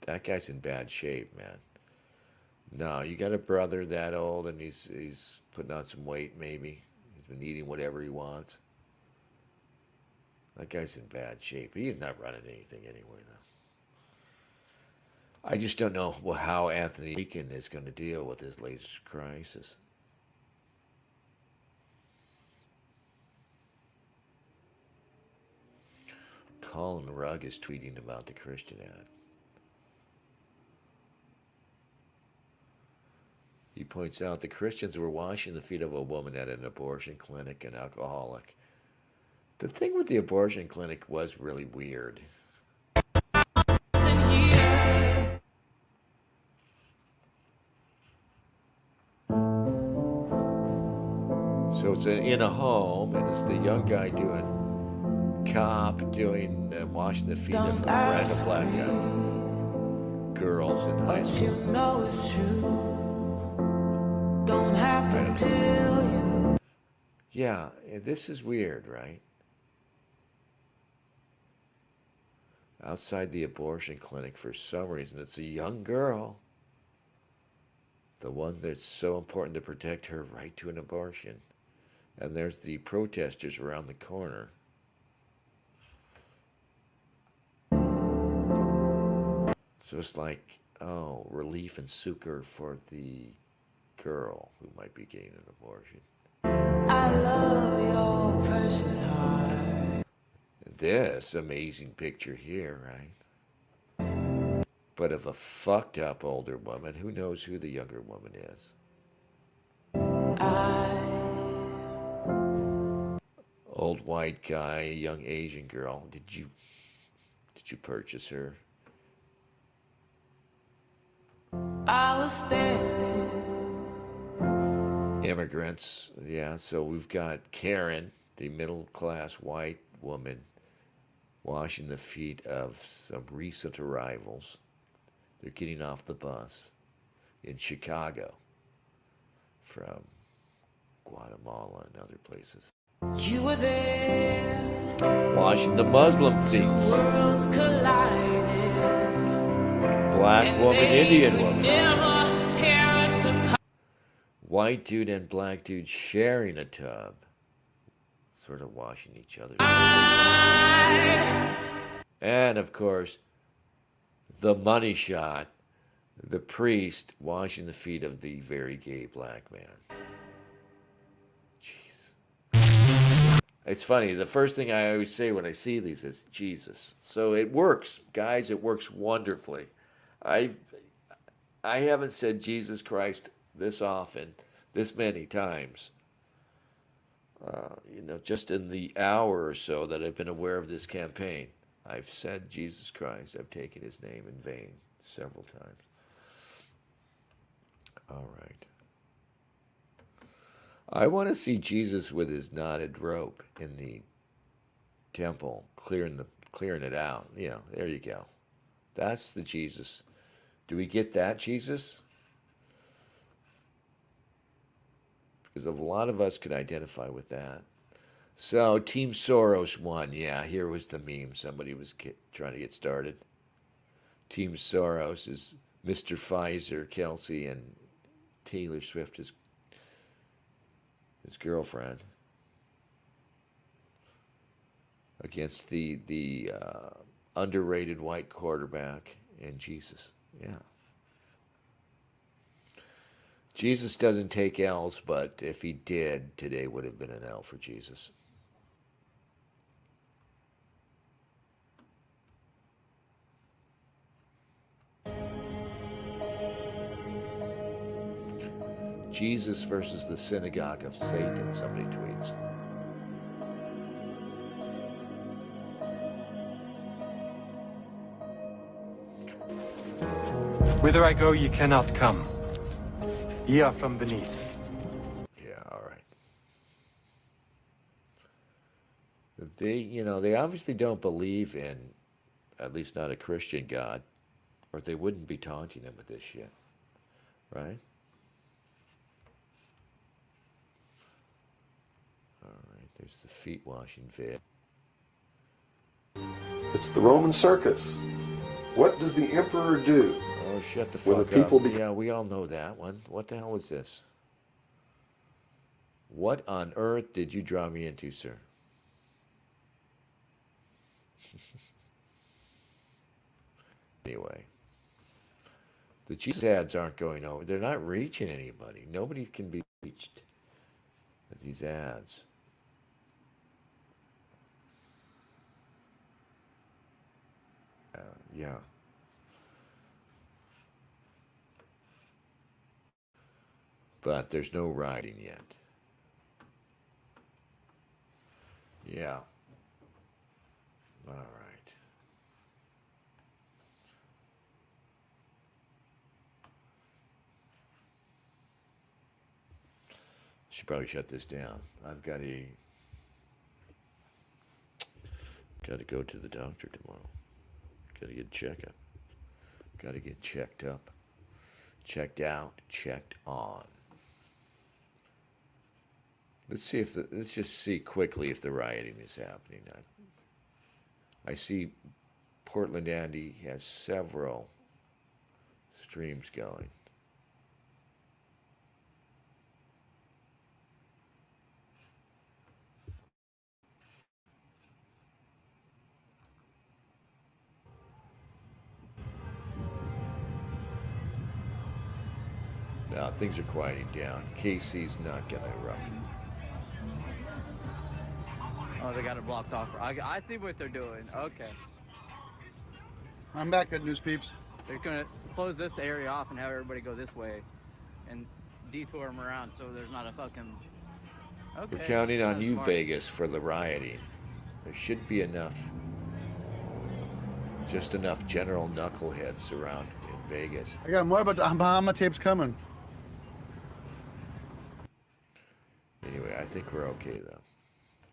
That guy's in bad shape, man. No, you got a brother that old and he's putting on some weight maybe. He's been eating whatever he wants. That guy's in bad shape. He's not running anything anyway, though. I just don't know how Anthony Deacon is going to deal with his latest crisis. Colin Rugg is tweeting about the Christian ad. He points out the Christians were washing the feet of a woman at an abortion clinic, an alcoholic. The thing with the abortion clinic was really weird. So it's in a home, and it's the young guy washing the feet of a random black guy. Girls in high school. But you know it's true. Don't have to tell you. Yeah, this is weird, right? Outside the abortion clinic, for some reason, it's a young girl. The one that's so important to protect her right to an abortion. And there's the protesters around the corner. So it's like, oh, relief and succor for the girl who might be getting an abortion. I love your precious heart. This amazing picture here, right? But of a fucked up older woman, who knows who the younger woman is? Old white guy, young Asian girl. Did you purchase her? I was standing. Immigrants, yeah. So we've got Karen, the middle-class white woman, washing the feet of some recent arrivals. They're getting off the bus in Chicago from Guatemala and other places. You were there. Washing the Muslim feet. Worlds collided. Black woman, They Indian could woman. never tear us apart. White dude and black dude sharing a tub. Sort of washing each other. And of course, the money shot. The priest washing the feet of the very gay black man. Jeez. It's funny. The first thing I always say when I see these is Jesus. So it works, guys. It works wonderfully. I haven't said Jesus Christ this often, this many times. Just in the hour or so that I've been aware of this campaign, I've said Jesus Christ. I've taken his name in vain several times. All right. I want to see Jesus with his knotted rope in the temple, clearing it out. There you go. That's the Jesus. Do we get that Jesus? Because a lot of us could identify with that. So Team Soros won. Yeah, here was the meme. Somebody was trying to get started. Team Soros is Mr. Pfizer, Kelsey, and Taylor Swift, his girlfriend, against the underrated white quarterback and Jesus. Yeah. Jesus doesn't take L's, but if he did, today would have been an L for Jesus. Jesus versus the synagogue of Satan, somebody tweets. Whither I go, ye cannot come. Ye are from beneath. Yeah, all right. They obviously don't believe in, at least not a Christian God, or they wouldn't be taunting him with this shit, right? There's the feet washing vid. It's the Roman circus. What does the emperor do? Oh, shut the When the fuck people up. Yeah, we all know that one. What the hell is this? What on earth did you draw me into, sir? Anyway, the Jesus ads aren't going over. They're not reaching anybody. Nobody can be reached with these ads. Yeah. But there's no writing yet. Yeah. All right. Should probably shut this down. I've got to go to the doctor tomorrow. Got to get a checkup. Got to get checked up. Checked out, checked on. Let's just see quickly if the rioting is happening. I see Portland Andy has several streams going. Now things are quieting down. KC's not gonna erupt. Oh, they got it blocked off. I see what they're doing. Okay. I'm back, good news peeps. They're gonna close this area off and have everybody go this way, and detour them around so there's not a fucking. Okay. We're counting on That's you, smart. Vegas, for the rioting. There should be enough, just enough general knuckleheads around in Vegas. I got more Bahama tapes coming. Anyway, I think we're okay, though.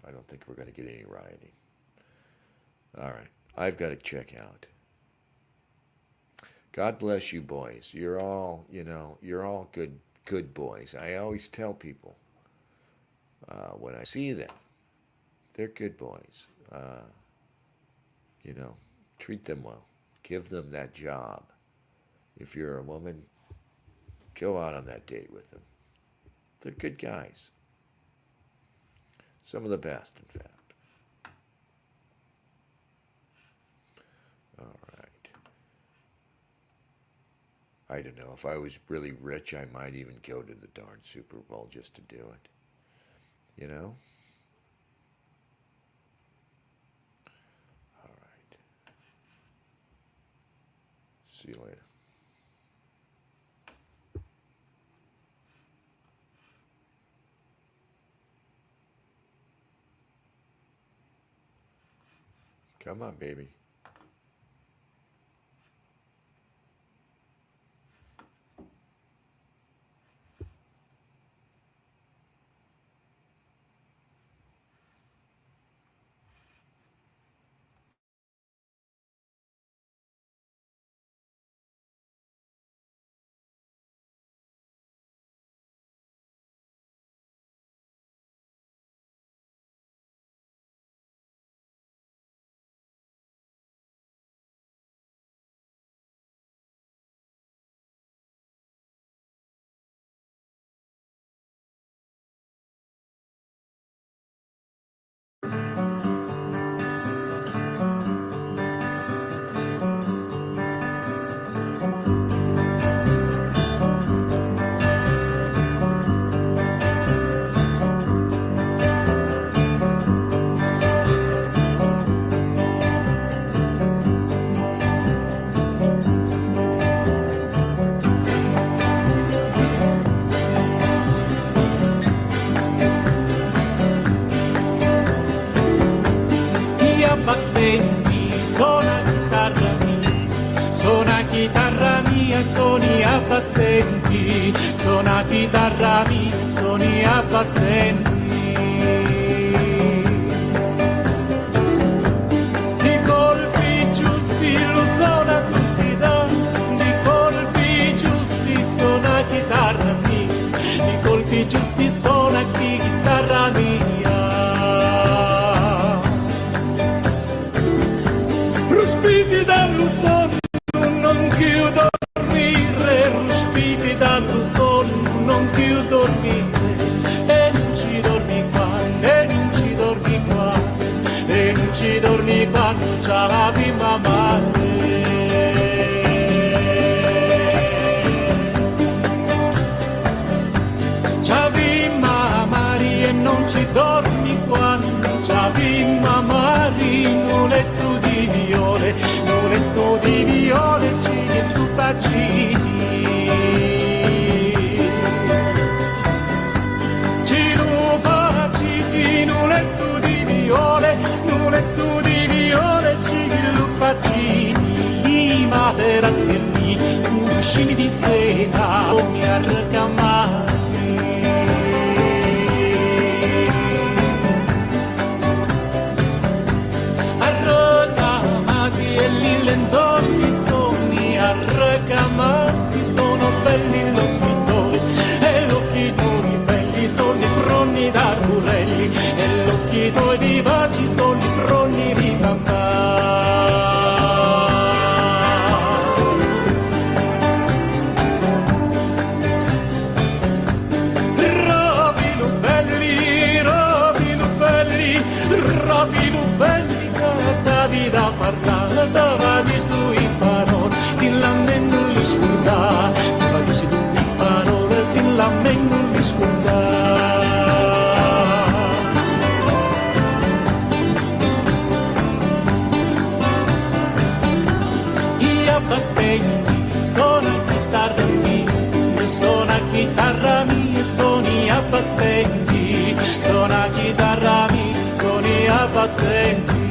I don't think we're going to get any rioting. All right. I've got to check out. God bless you, boys. You're all, you're all good boys. I always tell people, when I see them, they're good boys. Treat them well. Give them that job. If you're a woman, go out on that date with them. They're good guys. Some of the best, in fact. All right. I don't know. If I was really rich, I might even go to the darn Super Bowl just to do it. You know? All right. See you later. Come on, baby. Suoni abbattenti, suona chitarra mia, suoni abbattenti. Di colpi giusti lo suona tutti da, di colpi giusti suona chitarra mia, di colpi giusti suona chitarra mia. Ruspiti dallo sonno, non chiudo dallo sonno non più dormire e non ci dormi quando, e non ci dormi quando, e non ci dormi quando c'ha la bimba madre. C'ha bimba mari e non ci dormi quando, c'ha bimba mari in un letto di viole, in un letto di viole ci viene tutta ci. Nuletto di viole, cigillo faccini, materazzi, cuscini di seta, mi arrecamati. Arrecamati e lì lenzuoli sogni, arrecamati sono belli l'occhitori, e l'occhitori belli sono i fronni d'arburelli, e l'occhitori vivaci sono i fronni di mamma. Robilo belli, cadavi da parlare, dava di stu in parole, ti lamento li scordare, dava di stu in parole, ti lamento li scordare. Suona chitarra mia, suoni abbattenti, suona chitarra mia, suoni abbattenti.